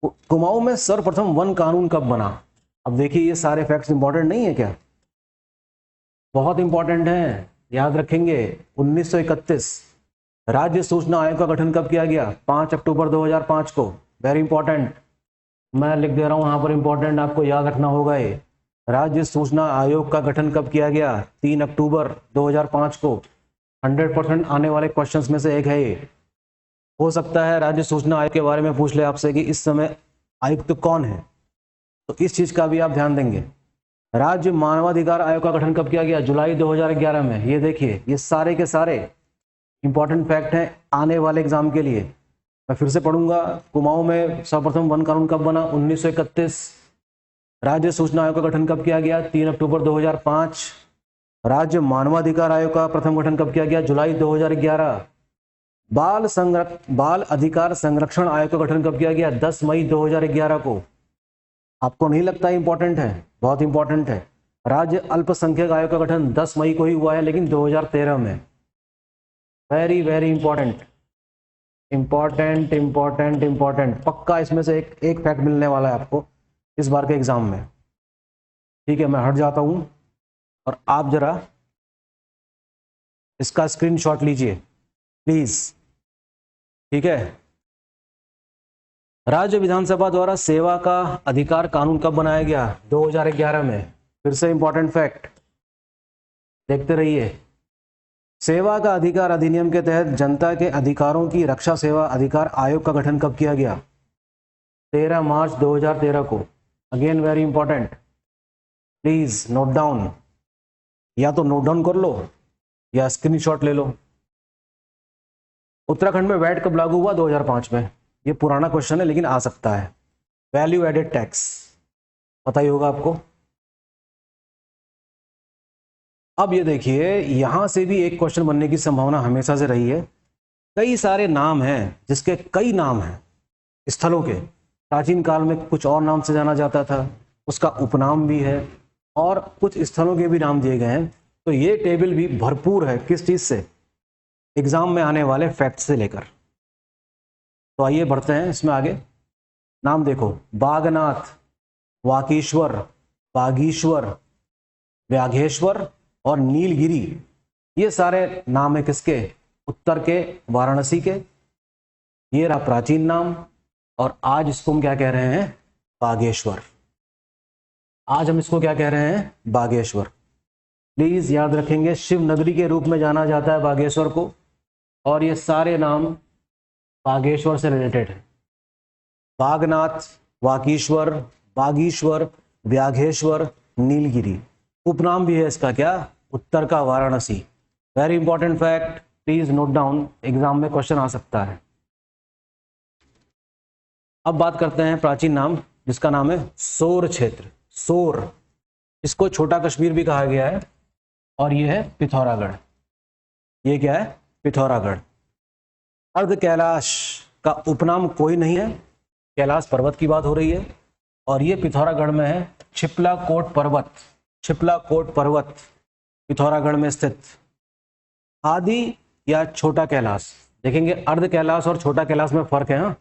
कुमाऊं में सर्वप्रथम वन कानून कब बना। अब देखिए ये सारे फैक्ट्स इंपॉर्टेंट नहीं है क्या, बहुत इंपॉर्टेंट हैं, याद रखेंगे। 1931। राज्य सूचना आयोग का गठन कब किया गया, 5 अक्टूबर 2005 को। वेरी इंपॉर्टेंट, मैं लिख दे रहा हूं यहां पर, इंपॉर्टेंट आपको याद रखना होगा ये। राज्य सूचना आयोग का गठन कब किया गया, 3 अक्टूबर 2005 को। 100% आने वाले क्वेश्चंस में से एक है ये। हो सकता है राज्य सूचना आयोग के बारे में पूछ ले आपसे कि इस समय आयुक्त कौन है, तो इस चीज का भी आप ध्यान देंगे। राज्य मानवाधिकार आयोग का गठन कब किया गया, जुलाई 2011 में। ये देखिए, ये सारे के सारे इंपॉर्टेंट फैक्ट हैं आने वाले एग्जाम के लिए। मैं फिर से पढ़ूंगा, कुमाऊं में सर्वप्रथम वन कानून कब बना, 1931। राज्य सूचना आयोग का गठन कब किया गया, 3 अक्टूबर 2005। राज्य मानवाधिकार आयोग का प्रथम गठन कब किया गया, जुलाई 2011। बाल अधिकार संरक्षण आयोग का गठन कब किया गया, 10 मई 2011 को। आपको नहीं लगता इंपॉर्टेंट है, बहुत इंपॉर्टेंट है। राज्य अल्पसंख्यक आयोग का गठन 10 मई को ही हुआ है, लेकिन 2013 में। Very very important, important important important. पक्का इसमें से एक फैक्ट मिलने वाला है आपको इस बार के एग्जाम में। ठीक है, मैं हट जाता हूं और आप जरा इसका स्क्रीनशॉट लीजिए प्लीज। ठीक है, राज्य विधानसभा द्वारा सेवा का अधिकार कानून कब बनाया गया, 2011 में। फिर से इंपॉर्टेंट फैक्ट, देखते रहिए। सेवा का अधिकार अधिनियम के तहत जनता के अधिकारों की रक्षा सेवा अधिकार आयोग का गठन कब किया गया, 13 मार्च 2013 को। Again very important, please note down, या तो नोट डाउन कर लो या स्क्रीनशॉट ले लो। उत्तराखंड में वैट कब लागू हुआ, 2005 में। ये पुराना क्वेश्चन है लेकिन आ सकता है। वैल्यू एडेड टैक्स, पता ही होगा आपको। अब ये देखिए, यहां से भी एक क्वेश्चन बनने की संभावना हमेशा से रही है। कई सारे नाम हैं जिसके कई नाम हैं स्थलों के, प्राचीन काल में कुछ और नाम से जाना जाता था, उसका उपनाम भी है और कुछ स्थलों के भी नाम दिए गए हैं। तो ये टेबल भी भरपूर है किस चीज से, एग्जाम में आने वाले फैक्ट से लेकर। तो आइए बढ़ते हैं इसमें आगे। नाम देखो, बागनाथ, वाकीश्वर, बागीश्वर, व्याघेश्वर और नीलगिरी, ये सारे नाम है किसके, उत्तर के, वाराणसी के। ये रहा प्राचीन नाम, और आज इसको हम क्या कह रहे हैं, बागेश्वर। आज हम इसको क्या कह रहे हैं, बागेश्वर। प्लीज याद रखेंगे, शिव नगरी के रूप में जाना जाता है बागेश्वर को, और ये सारे नाम बागेश्वर से रिलेटेड है। बागनाथ, वाकीश्वर, बागीश्वर, व्याघेश्वर, नीलगिरी। उपनाम भी है इसका क्या, उत्तर का Varanasi. Very important fact, please note down, exam में क्वेश्चन आ सकता है। अब बात करते हैं प्राचीन नाम, जिसका नाम है सोर क्षेत्र। सोर, इसको छोटा कश्मीर भी कहा गया है, और यह है पिथौरागढ़। ये क्या है, पिथौरागढ़। अर्ध कैलाश का उपनाम कोई नहीं है, कैलाश पर्वत की बात हो रही है, और ये पिथौरागढ़ में है। छिपला कोट पर्वत, छिपला कोट पर्वत पिथौरागढ़ में स्थित। आदि या छोटा कैलाश, देखेंगे अर्ध कैलाश और छोटा कैलाश में फर्क है। हाँ,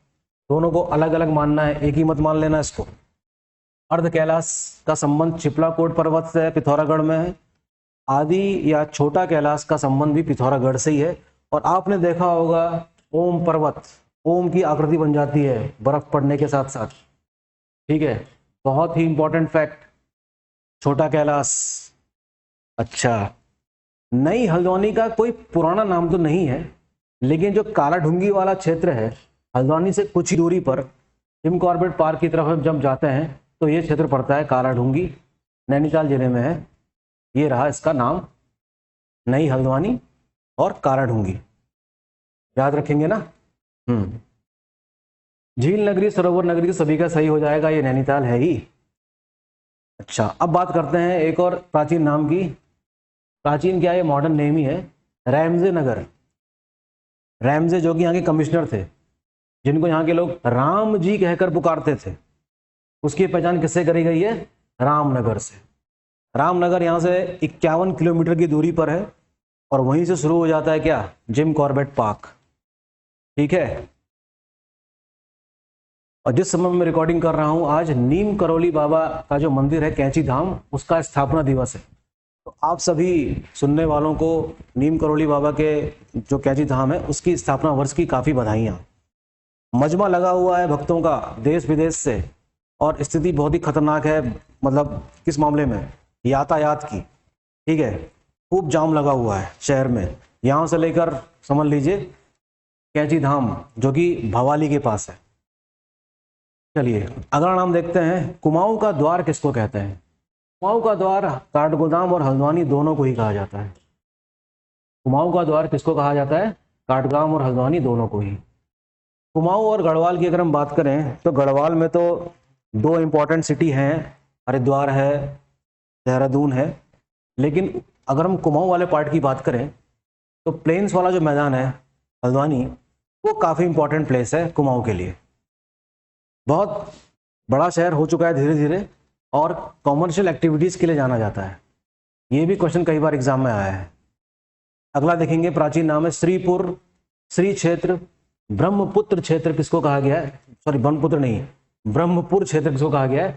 दोनों को अलग अलग मानना है, एक ही मत मान लेना इसको। अर्ध कैलाश का संबंध छिपला कोट पर्वत से है, पिथौरागढ़ में है। आदि या छोटा कैलाश का संबंध भी पिथौरागढ़ से ही है। और आपने देखा होगा ओम पर्वत, ओम की आकृति बन जाती है बर्फ पड़ने के साथ साथ। ठीक है, बहुत ही इंपॉर्टेंट फैक्ट, छोटा कैलाश। अच्छा, नई हल्द्वानी का कोई पुराना नाम तो नहीं है, लेकिन जो काला ढूंगी वाला क्षेत्र है हल्द्वानी से कुछ ही दूरी पर, जिम कॉर्बेट पार्क की तरफ जब जाते हैं तो ये क्षेत्र पड़ता है काला ढूंगी, नैनीताल जिले में है। ये रहा इसका नाम, नई हल्द्वानी और काला ढूंगी, याद रखेंगे ना। झील नगरी, सरोवर नगरी तो सभी का सही हो जाएगा, ये नैनीताल है ही। अच्छा, अब बात करते हैं एक और प्राचीन नाम की। प्राचीन क्या, ये मॉडर्न नेम ही है, रैमजे नगर। रैमजे जो कि यहाँ के कमिश्नर थे, जिनको यहाँ के लोग राम जी कहकर पुकारते थे, उसकी पहचान किससे करी गई है, रामनगर से। रामनगर यहाँ से 51 किलोमीटर की दूरी पर है, और वहीं से शुरू हो जाता है क्या, जिम कॉर्बेट पार्क। ठीक है, और जिस समय मैं रिकॉर्डिंग कर रहा हूं, आज नीम करोली बाबा का जो मंदिर है कैंची धाम, उसका स्थापना दिवस है। तो आप सभी सुनने वालों को नीम करोली बाबा के जो कैंची धाम है उसकी स्थापना वर्ष की काफ़ी बधाइयाँ। मजमा लगा हुआ है भक्तों का देश विदेश से, और स्थिति बहुत ही खतरनाक है, मतलब किस मामले में, यातायात की। ठीक है, खूब जाम लगा हुआ है शहर में, यहाँ से लेकर समझ लीजिए कैंची धाम जो कि भवाली के पास है। चलिए अगला नाम देखते हैं, कुमाऊं का द्वार किसको कहते हैं। कुमाऊं का द्वार काठगोदाम और हल्द्वानी दोनों को ही कहा जाता है। कुमाऊं का द्वार किसको कहा जाता है, काठगोदाम और हल्द्वानी दोनों को ही। कुमाऊं और गढ़वाल की अगर हम बात करें तो गढ़वाल में तो दो इंपॉर्टेंट सिटी हैं, हरिद्वार है, देहरादून है। लेकिन अगर हम कुमाऊं वाले पार्ट की बात करें तो प्लेन्स वाला जो मैदान है हल्द्वानी, वो काफ़ी इंपॉर्टेंट प्लेस है कुमाऊं के लिए। बहुत बड़ा शहर हो चुका है धीरे धीरे, और कॉमर्शियल एक्टिविटीज़ के लिए जाना जाता है। ये भी क्वेश्चन कई बार एग्जाम में आया है। अगला देखेंगे, प्राचीन नाम है श्रीपुर, श्री क्षेत्र। ब्रह्मपुत्र क्षेत्र किसको कहा गया है, सॉरी ब्रह्मपुत्र नहीं, ब्रह्मपुर क्षेत्र किसको कहा गया है,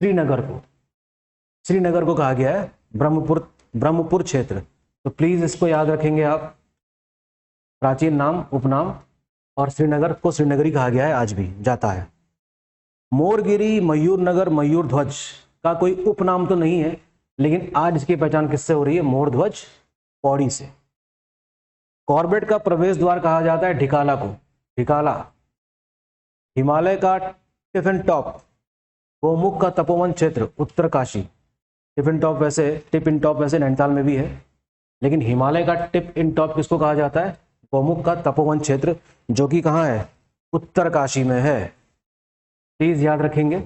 श्रीनगर को। श्रीनगर को कहा गया है ब्रह्मपुर क्षेत्र। तो प्लीज इसको याद रखेंगे आप, प्राचीन नाम, उपनाम, और श्रीनगर को श्रीनगरी कहा गया है, आज भी जाता है। मोरगिरी, मयूर नगर, मयूर ध्वज का कोई उपनाम तो नहीं है, लेकिन आज इसकी पहचान किससे हो रही है, मोर ध्वज पौड़ी से। कॉर्बेट का प्रवेश द्वार कहा जाता है ढिकाला को, ढिकाला। हिमालय का टिफिन टॉप, गोमुख का तपोवन क्षेत्र, उत्तरकाशी। टिफिन टॉप वैसे नैनीताल में भी है, लेकिन हिमालय का टिप इन टॉप किसको कहा जाता है, गोमुख का तपोवन क्षेत्र, जो कि कहाँ है, उत्तरकाशी में है। प्लीज याद रखेंगे।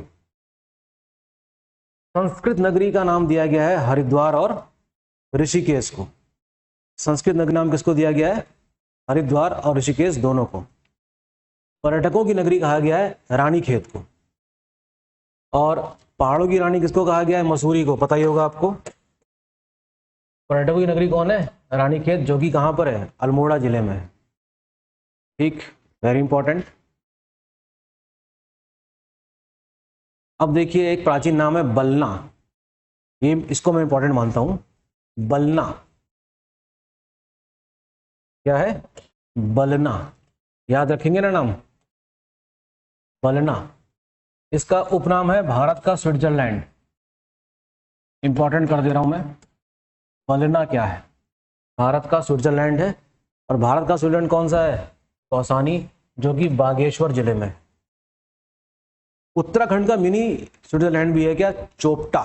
संस्कृत नगरी का नाम दिया गया है हरिद्वार और ऋषिकेश को। संस्कृत नगरी नाम किसको दिया गया है? हरिद्वार और ऋषिकेश दोनों को। पर्यटकों की नगरी कहा गया है रानीखेत को। और पहाड़ों की रानी किसको कहा गया है? मसूरी को। पता ही होगा आपको। पर्यटकों की नगरी कौन है? रानीखेत, जो कि कहां पर है? अल्मोड़ा जिले में है। ठीक, वेरी इंपॉर्टेंट। अब देखिए, एक प्राचीन नाम है बलना। ये इसको मैं इंपॉर्टेंट मानता हूं। बलना क्या है? बलना, याद रखेंगे ना नाम, बलना। इसका उपनाम है भारत का स्विट्जरलैंड। इंपॉर्टेंट कर दे रहा हूं मैं। बलना क्या है? भारत का स्विट्जरलैंड है। और भारत का स्विट्जरलैंड कौन सा है? कौसानी, जो कि बागेश्वर जिले में। उत्तराखंड का मिनी स्विट्जरलैंड भी है क्या? चोपटा,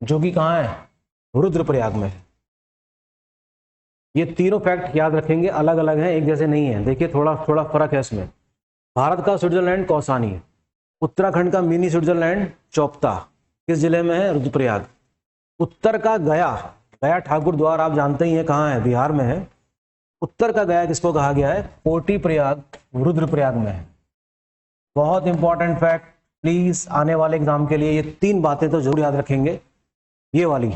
जो कि कहाँ है? रुद्रप्रयाग में है। ये तीनों फैक्ट याद रखेंगे, अलग अलग हैं, एक जैसे नहीं है। देखिए थोड़ा थोड़ा फर्क है इसमें। भारत का स्विट्जरलैंड कौसानी, उत्तराखंड का मिनी स्विट्जरलैंड चोपता, किस जिले में है? रुद्रप्रयाग। उत्तर का गया, गया ठाकुर द्वार आप जानते ही हैं कहाँ है? बिहार में है। उत्तर का गया किसको कहा गया है? कोटी प्रयाग, रुद्रप्रयाग में है। बहुत इंपॉर्टेंट फैक्ट, प्लीज आने वाले एग्जाम के लिए ये तीन बातें तो जरूर याद रखेंगे। ये वाली,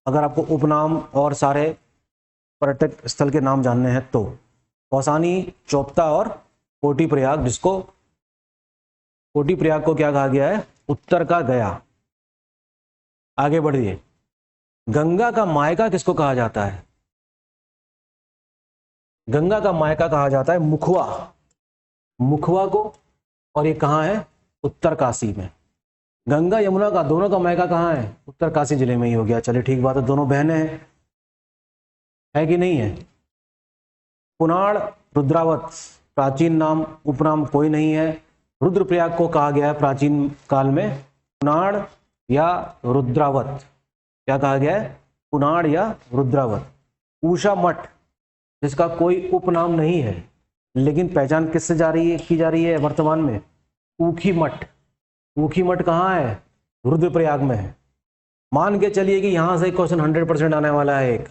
अगर आपको उपनाम और सारे पर्यटक स्थल के नाम जानने हैं तो कौसानी, चोपता और कोटी प्रयाग, जिसको कोटी प्रयाग को क्या कहा गया है? उत्तर का गया। आगे बढ़िए। गंगा का मायका किसको कहा जाता है? गंगा का मायका कहा जाता है मुखवा, मुखवा को। और ये कहाँ है? उत्तरकाशी में। गंगा यमुना का दोनों का मायका कहाँ है? उत्तरकाशी जिले में ही हो गया। चलिए ठीक बात है, दोनों बहनें हैं, है कि नहीं है? पुनाड़, रुद्रावत प्राचीन नाम, उपनाम कोई नहीं है। रुद्रप्रयाग को कहा गया है प्राचीन काल में पुनाड़ या रुद्रावत। क्या कहा गया है? पुनाड़ या रुद्रावत। ऊषा मठ, जिसका कोई उपनाम नहीं है, लेकिन पहचान किससे की जा रही है वर्तमान में? ऊखी मठ। ऊखी मठ कहाँ है? रुद्रप्रयाग में है। मान के चलिए कि यहां से क्वेश्चन 100% आने वाला है, एक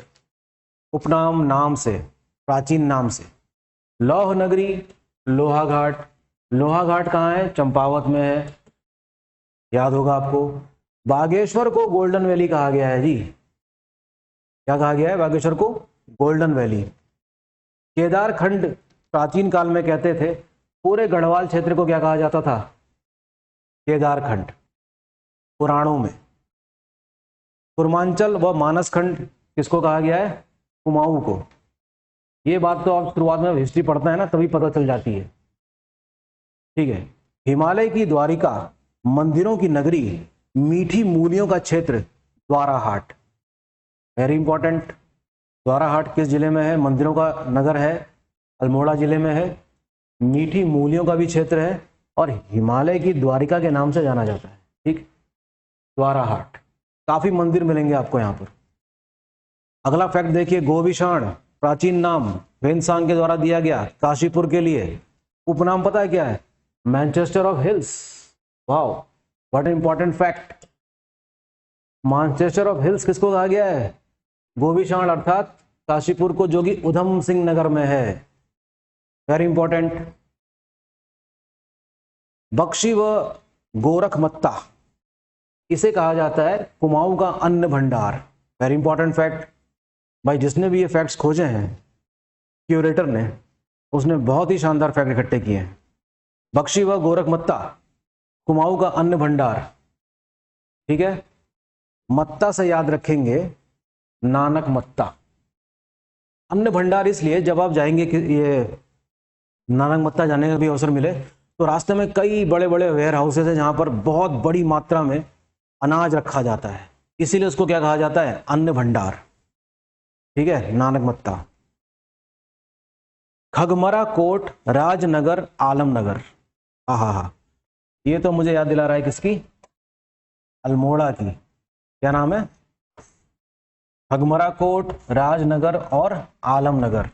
उपनाम नाम से, प्राचीन नाम से। लौह नगरी, लोहा घाट। लोहा घाट कहाँ है? चंपावत में है, याद होगा आपको। बागेश्वर को गोल्डन वैली कहा गया है जी। क्या कहा गया है? बागेश्वर को गोल्डन वैली। केदारखंड, प्राचीन काल में कहते थे पूरे गढ़वाल क्षेत्र को क्या कहा जाता था? केदारखंड, पुराणों में। पूर्वांचल व मानसखंड किसको कहा गया है? कुमाऊं को। ये बात तो आप शुरुआत में हिस्ट्री पढ़ते हैं ना, तभी पता चल जाती है। ठीक है। हिमालय की द्वारिका, मंदिरों की नगरी, मीठी मूलियों का क्षेत्र द्वाराहाट। Very important. द्वाराहाट किस जिले में है? मंदिरों का नगर है, अल्मोड़ा जिले में है। मीठी मूलियों का भी क्षेत्र है और हिमालय की द्वारिका के नाम से जाना जाता है। ठीक, द्वाराहाट। काफी मंदिर मिलेंगे आपको यहाँ पर। अगला फैक्ट देखिए, गोविशाण प्राचीन नाम वेनसांग के द्वारा दिया गया काशीपुर के लिए। उपनाम पता है क्या है? Manchester of hills. Wow, what important fact. Manchester of hills किसको कहा गया है? गोविशाण अर्थात काशीपुर को, जो कि उधम सिंह नगर में है। Very important. बख्शी व गोरखमत्ता, इसे कहा जाता है कुमाऊं का अन्न भंडार। Very important fact. भाई जिसने भी ये फैक्ट्स खोजे हैं, क्यूरेटर ने, उसने बहुत ही शानदार फैक्ट इकट्ठे किए हैं। बख्शी व गोरखमत्ता, कुमाऊं का अन्न भंडार। ठीक है। मत्ता से याद रखेंगे नानक मत्ता। अन्न भंडार इसलिए, जब आप जाएंगे कि ये नानक मत्ता जाने का भी अवसर मिले तो रास्ते में कई बड़े बड़े वेयर हाउसेज है जहां पर बहुत बड़ी मात्रा में अनाज रखा जाता है, इसीलिए उसको क्या कहा जाता है? अन्न भंडार। ठीक है, नानक मत्ता। खगमरा कोट, राजनगर, आलमनगर। हा, ये तो मुझे याद दिला रहा है किसकी? अल्मोड़ा की। क्या नाम है? खगमरा कोट, राजनगर और आलमनगर।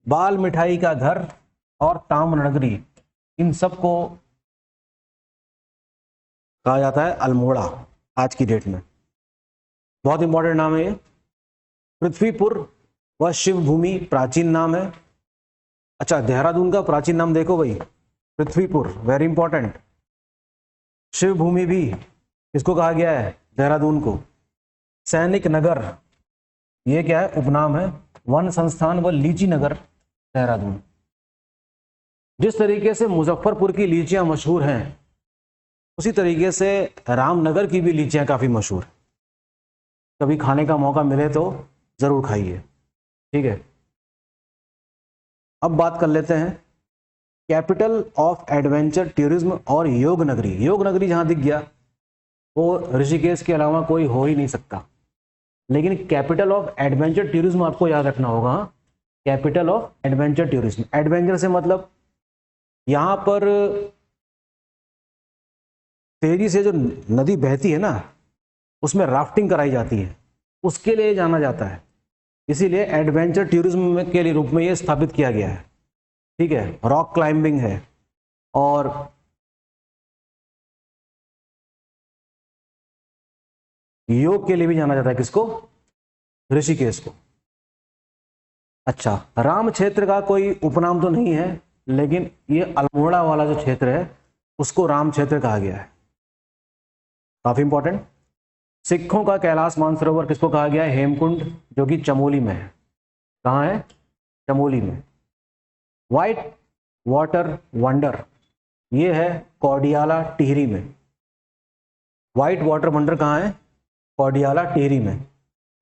बाल मिठाई का घर और ताम्रनगरी, इन सबको कहा जाता है अल्मोड़ा आज की डेट में। बहुत इंपॉर्टेंट नाम है ये। पृथ्वीपुर व शिवभूमि प्राचीन नाम है। अच्छा, देहरादून का प्राचीन नाम देखो भाई, पृथ्वीपुर, वेरी इंपॉर्टेंट। शिवभूमि भी किसको कहा गया है? देहरादून को। सैनिक नगर, ये क्या है? उपनाम है। वन संस्थान व लीची नगर देहरादून। जिस तरीके से मुजफ्फरपुर की लीचियां मशहूर हैं, उसी तरीके से रामनगर की भी लीचियां काफी मशहूर हैं। कभी खाने का मौका मिले तो जरूर खाइए, ठीक है। अब बात कर लेते हैं कैपिटल ऑफ एडवेंचर टूरिज्म और योग नगरी। योग नगरी जहां दिख गया वो ऋषिकेश के अलावा कोई हो ही नहीं सकता। लेकिन कैपिटल ऑफ एडवेंचर टूरिज्म आपको याद रखना होगा। Capital of adventure tourism, adventure से मतलब यहां पर तेजी से जो नदी बहती है ना, उसमें राफ्टिंग कराई जाती है, उसके लिए जाना जाता है। इसीलिए एडवेंचर टूरिज्म के लिए रूप में ये स्थापित किया गया है, ठीक है। रॉक क्लाइंबिंग है और योग के लिए भी जाना जाता है। किसको? ऋषिकेश को। अच्छा, राम क्षेत्र का कोई उपनाम तो नहीं है, लेकिन ये अल्मोड़ा वाला जो क्षेत्र है उसको राम क्षेत्र कहा गया है। काफी इंपॉर्टेंट। सिखों का कैलाश मानसरोवर किसको कहा गया है? हेमकुंड, जो कि चमोली में है। कहाँ है? चमोली में। व्हाइट वाटर वंडर, ये है कौडियाला टिहरी में। व्हाइट वाटर वंडर कहाँ है? कौडियाला टिहरी में।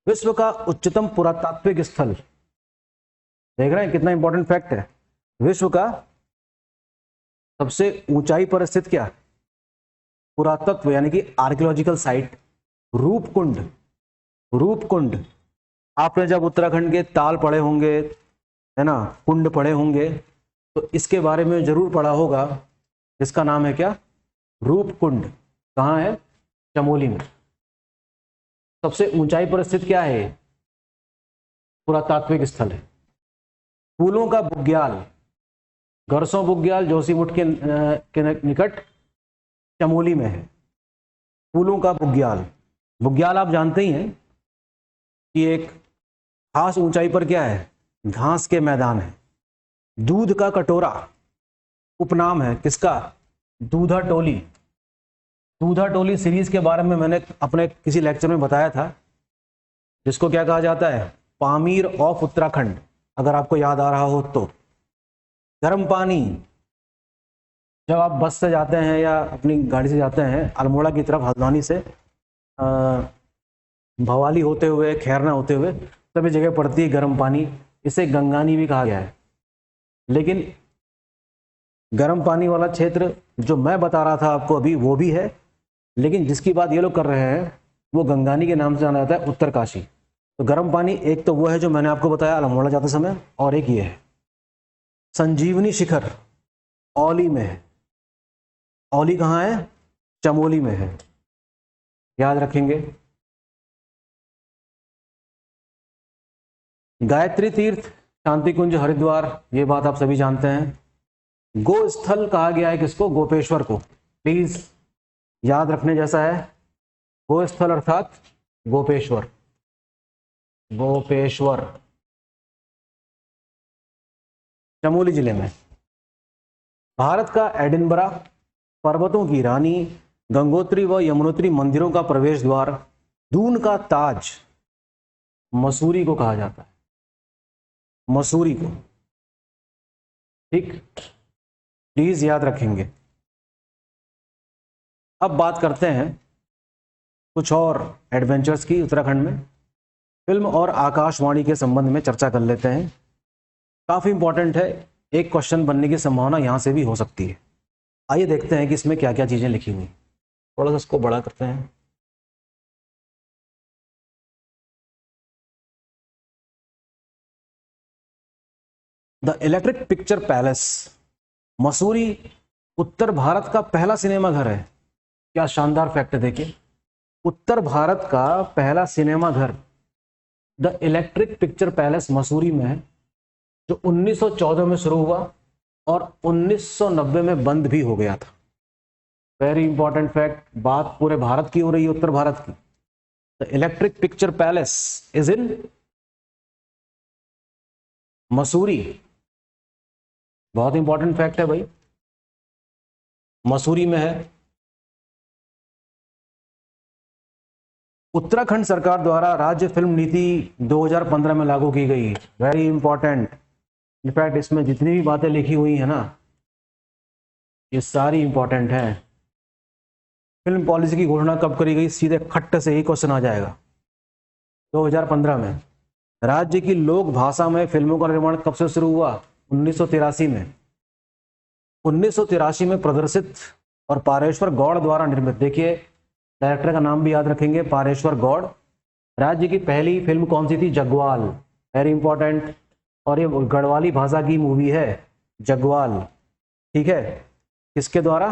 विश्व का उच्चतम पुरातात्विक स्थल, देख रहे हैं कितना इंपॉर्टेंट फैक्ट है। विश्व का सबसे ऊंचाई पर स्थित क्या? पुरातत्व यानी कि आर्कियोलॉजिकल साइट रूपकुंड। रूपकुंड, आपने जब उत्तराखंड के ताल पढ़े होंगे, है ना, कुंड पढ़े होंगे, तो इसके बारे में जरूर पढ़ा होगा। इसका नाम है क्या? रूपकुंड। कहाँ है? चमोली में। सबसे ऊंचाई पर स्थित क्या है? पुरातात्विक स्थल है। फूलों का बुग्याल, गरसों बुग्याल जोशीमठ के निकट चमोली में है। फूलों का बुग्याल, बुग्याल आप जानते ही हैं कि एक खास ऊंचाई पर क्या है? घास के मैदान है। दूध का कटोरा उपनाम है किसका? दूधा टोली। दूधा टोली सीरीज के बारे में मैंने अपने किसी लेक्चर में बताया था, जिसको क्या कहा जाता है? पामीर ऑफ उत्तराखंड, अगर आपको याद आ रहा हो तो। गर्म पानी, जब आप बस से जाते हैं या अपनी गाड़ी से जाते हैं अल्मोड़ा की तरफ, हल्द्वानी से भवाली होते हुए, खैरना होते हुए, तब ये जगह पड़ती है गर्म पानी। इसे गंगानी भी कहा गया है। लेकिन गर्म पानी वाला क्षेत्र जो मैं बता रहा था आपको अभी, वो भी है, लेकिन जिसकी बात ये लोग कर रहे हैं वो गंगानी के नाम से जाना जाता है, उत्तरकाशी। तो गर्म पानी एक तो वो है जो मैंने आपको बताया अल्मोड़ा जाते समय, और एक ये है। संजीवनी शिखर औली में है। औली कहाँ है? चमोली में है, याद रखेंगे। गायत्री तीर्थ, शांति कुंज, हरिद्वार, ये बात आप सभी जानते हैं। गो स्थल कहा गया है किसको? गोपेश्वर को। प्लीज याद रखने जैसा है। गो स्थल अर्थात गोपेश्वर। गोपेश्वर चमोली जिले में। भारत का एडिनबरा, पर्वतों की रानी, गंगोत्री व यमुनोत्री मंदिरों का प्रवेश द्वार, दून का ताज, मसूरी को कहा जाता है। मसूरी को, ठीक, प्लीज याद रखेंगे। अब बात करते हैं कुछ और एडवेंचर्स की उत्तराखंड में। फिल्म और आकाशवाणी के संबंध में चर्चा कर लेते हैं। काफी इंपॉर्टेंट है, एक क्वेश्चन बनने की संभावना यहां से भी हो सकती है। आइए देखते हैं कि इसमें क्या क्या चीजें लिखी हुई। थोड़ा सा इसको बड़ा करते हैं। The electric picture palace, Mussoorie उत्तर भारत का पहला सिनेमा घर है। क्या शानदार फैक्ट है, देखिए। उत्तर भारत का पहला सिनेमा घर the electric picture palace Mussoorie में है, जो 1914 में शुरू हुआ और 1990 में बंद भी हो गया था। वेरी इंपॉर्टेंट फैक्ट, बात पूरे भारत की हो रही है, उत्तर भारत की। The electric picture palace is in Mussoorie. बहुत इंपॉर्टेंट फैक्ट है भाई, मसूरी में है। उत्तराखंड सरकार द्वारा राज्य फिल्म नीति 2015 में लागू की गई। Very important. इनफैक्ट इसमें जितनी भी बातें लिखी हुई है ना, ये सारी इंपॉर्टेंट है। फिल्म पॉलिसी की घोषणा कब करी गई, सीधे खट्ट से ही क्वेश्चन आ जाएगा। 2015 में। राज्य की लोक भाषा में फिल्मों का निर्माण कब से शुरू हुआ, 1983 में। 1983 में प्रदर्शित और पारेश्वर गौड़ द्वारा निर्मित, देखिए डायरेक्टर का नाम भी याद रखेंगे, पारेश्वर गौड़। राज्य की पहली फिल्म कौन सी थी, जगवाल। Very important. और ये गढ़वाली भाषा की मूवी है जगवाल, ठीक है। किसके द्वारा,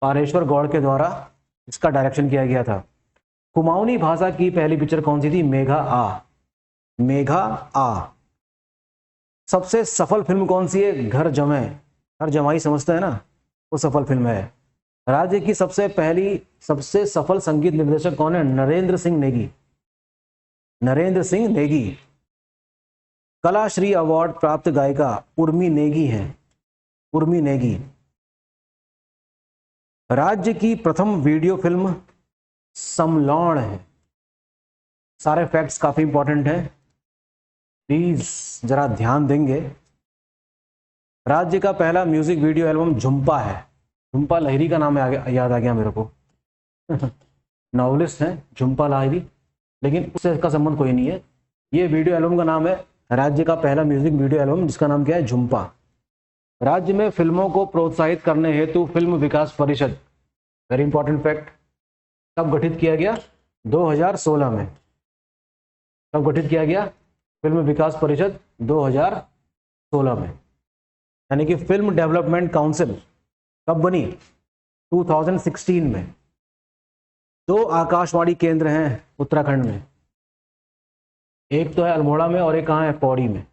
पारेश्वर गौड़ के द्वारा इसका डायरेक्शन किया गया था। कुमाऊनी भाषा की पहली पिक्चर कौन सी थी, मेघा आ। मेघा आ। सबसे सफल फिल्म कौन सी है, घर जमै। घर जमाई समझते हैं ना, वो सफल फिल्म है। राज्य की सबसे सफल संगीत निर्देशक कौन है, नरेंद्र सिंह नेगी। नरेंद्र सिंह नेगी। कलाश्री अवार्ड प्राप्त गायिका उर्मी नेगी हैं, उर्मी नेगी। राज्य की प्रथम वीडियो फिल्म समलौण है। सारे फैक्ट्स काफी इंपॉर्टेंट हैं, प्लीज जरा ध्यान देंगे। राज्य का पहला म्यूजिक वीडियो एल्बम झुम्पा है। झुम्पा लाहिरी का नाम याद आ गया मेरे को नॉवलिस्ट हैं झुम्पा लाहिरी, लेकिन उससे इसका संबंध कोई नहीं है। ये वीडियो एल्बम का नाम है राज्य का पहला म्यूजिक वीडियो एल्बम, जिसका नाम क्या है, झुम्पा। राज्य में फिल्मों को प्रोत्साहित करने हेतु फिल्म विकास परिषद, वेरी इंपॉर्टेंट फैक्ट, कब गठित किया गया, 2016 में। कब गठित किया गया, फिल्म विकास परिषद 2016 में। यानी कि फिल्म डेवलपमेंट काउंसिल कब बनी, 2016 में। 2 आकाशवाणी केंद्र हैं उत्तराखंड में, एक तो है अल्मोड़ा में और एक कहाँ है, पौड़ी में।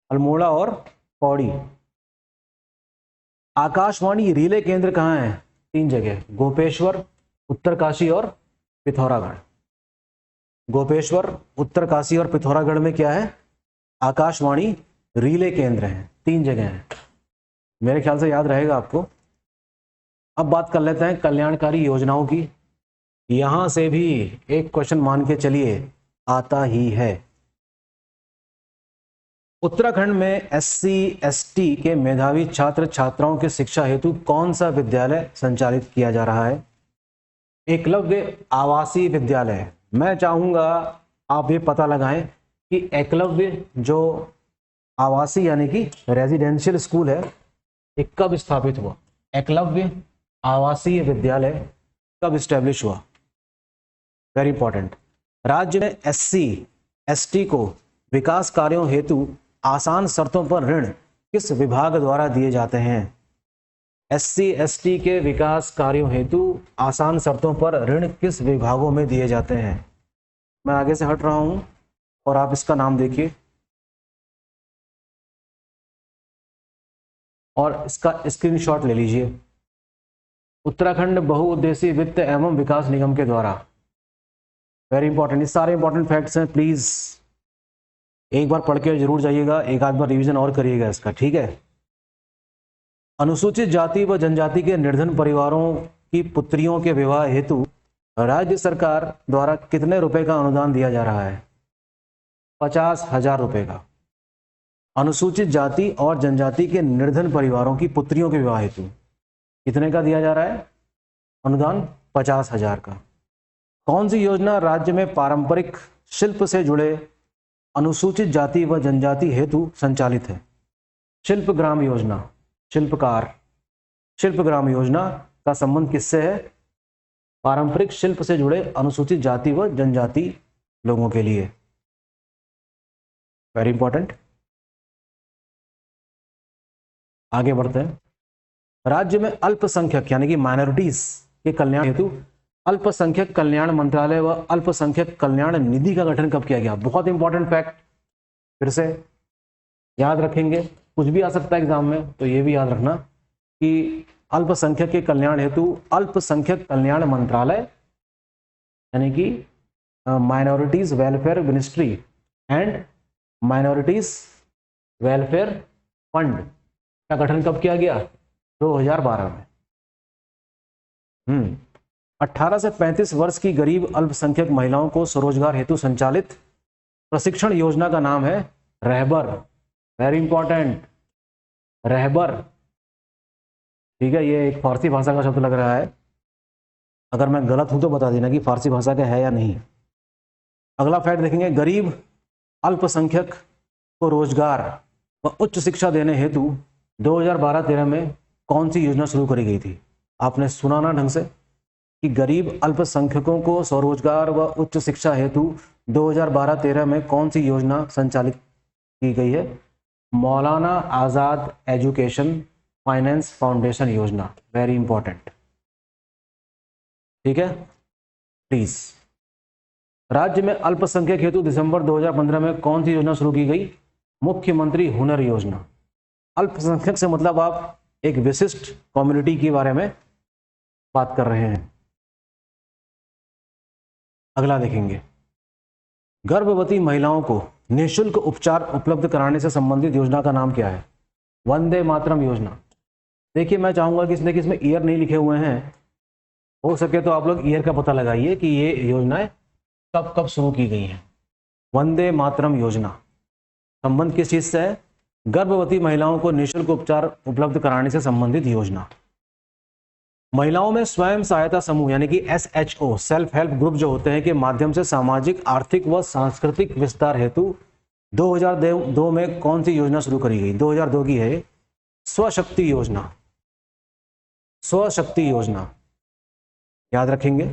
अल्मोड़ा और पौड़ी। आकाशवाणी रिले केंद्र कहाँ है, 3 जगह, गोपेश्वर, उत्तरकाशी और पिथौरागढ़। गोपेश्वर, उत्तरकाशी और पिथौरागढ़ में क्या है, आकाशवाणी रिले केंद्र हैं, 3 जगह हैं। मेरे ख्याल से याद रहेगा आपको। अब बात कर लेते हैं कल्याणकारी योजनाओं की। यहां से भी एक क्वेश्चन मान के चलिए आता ही है। उत्तराखंड में SC ST के मेधावी छात्र छात्राओं की शिक्षा हेतु कौन सा विद्यालय संचालित किया जा रहा है, एकलव्य आवासीय विद्यालय। मैं चाहूंगा आप ये पता लगाएं कि एकलव्य जो आवासीय यानी कि रेजिडेंशियल स्कूल है, ये कब स्थापित हुआ। एकलव्य आवासीय विद्यालय कब स्टैब्लिश हुआ, वेरी इंपॉर्टेंट। राज्य में SC ST को विकास कार्यों हेतु आसान शर्तों पर ऋण किस विभाग द्वारा दिए जाते हैं। SC ST के विकास कार्यों हेतु आसान शर्तों पर ऋण किस विभागों में दिए जाते हैं। मैं आगे से हट रहा हूं और आप इसका नाम देखिए और इसका स्क्रीनशॉट ले लीजिए। उत्तराखंड बहुउद्देशीय वित्त एवं विकास निगम के द्वारा, वेरी इंपॉर्टेंट। ये सारे इंपॉर्टेंट फैक्ट्स हैं, प्लीज एक बार पढ़ के जरूर जाइएगा, एक आध बार रिवीजन और करिएगा इसका, ठीक है। अनुसूचित जाति व जनजाति के निर्धन परिवारों की पुत्रियों के विवाह हेतु राज्य सरकार द्वारा कितने रुपए का अनुदान दिया जा रहा है, 50,000 रुपए का। अनुसूचित जाति और जनजाति के निर्धन परिवारों की पुत्रियों के विवाह हेतु कितने का दिया जा रहा है अनुदान, 50,000 का। कौन सी योजना राज्य में पारंपरिक शिल्प से जुड़े अनुसूचित जाति व जनजाति हेतु संचालित है, शिल्प ग्राम योजना। शिल्पकार, शिल्प ग्राम योजना का संबंध किससे है, पारंपरिक शिल्प से जुड़े अनुसूचित जाति व जनजाति लोगों के लिए, वेरी इंपॉर्टेंट। आगे बढ़ते हैं। राज्य में अल्पसंख्यक यानी कि माइनॉरिटीज के कल्याण हेतु अल्पसंख्यक कल्याण मंत्रालय व अल्पसंख्यक कल्याण निधि का गठन कब किया गया। बहुत इंपॉर्टेंट फैक्ट, फिर से याद रखेंगे, कुछ भी आ सकता है एग्जाम में, तो ये भी याद रखना कि अल्पसंख्यक के कल्याण हेतु अल्पसंख्यक कल्याण मंत्रालय यानी कि minorities welfare ministry and minorities welfare fund का गठन कब किया गया? 2012 में। 18 से 35 वर्ष की गरीब अल्पसंख्यक महिलाओं को स्वरोजगार हेतु संचालित प्रशिक्षण योजना का नाम है रहबर। Very important, रहबर। ठीक है, ये एक फारसी भाषा का शब्द लग रहा है, अगर मैं गलत हूं तो बता देना कि फारसी भाषा का है या नहीं। अगला फैक्ट देखेंगे, गरीब अल्पसंख्यक को रोजगार व उच्च शिक्षा देने हेतु 2012-13 में कौन सी योजना शुरू करी गई थी? आपने सुना ना ढंग से कि गरीब अल्पसंख्यकों को स्वरोजगार व उच्च शिक्षा हेतु 2012-13 में कौन सी योजना संचालित की गई है? मौलाना आज़ाद एजुकेशन फाइनेंस फाउंडेशन योजना। Very important. ठीक है, प्लीज। राज्य में अल्पसंख्यक हेतु दिसंबर 2015 में कौन सी योजना शुरू की गई? मुख्यमंत्री हुनर योजना। अल्पसंख्यक से मतलब आप एक विशिष्ट कम्युनिटी के बारे में बात कर रहे हैं। अगला देखेंगे, गर्भवती महिलाओं को निःशुल्क उपचार उपलब्ध कराने से संबंधित योजना का नाम क्या है? वंदे मातरम योजना। देखिए, मैं चाहूंगा कि इसमें ईयर नहीं लिखे हुए हैं, हो सके तो आप लोग ईयर का पता लगाइए कि ये योजनाएं कब कब शुरू की गई हैं। वंदे मातरम योजना संबंध किस चीज से है? गर्भवती महिलाओं को निःशुल्क उपचार उपलब्ध कराने से संबंधित योजना। महिलाओं में स्वयं सहायता समूह यानी कि SHO सेल्फ हेल्प ग्रुप जो होते हैं के माध्यम से सामाजिक, आर्थिक व सांस्कृतिक विस्तार हेतु 2002 में कौन सी योजना शुरू करी गई? 2002 की है स्वशक्ति योजना। स्वशक्ति योजना याद रखेंगे।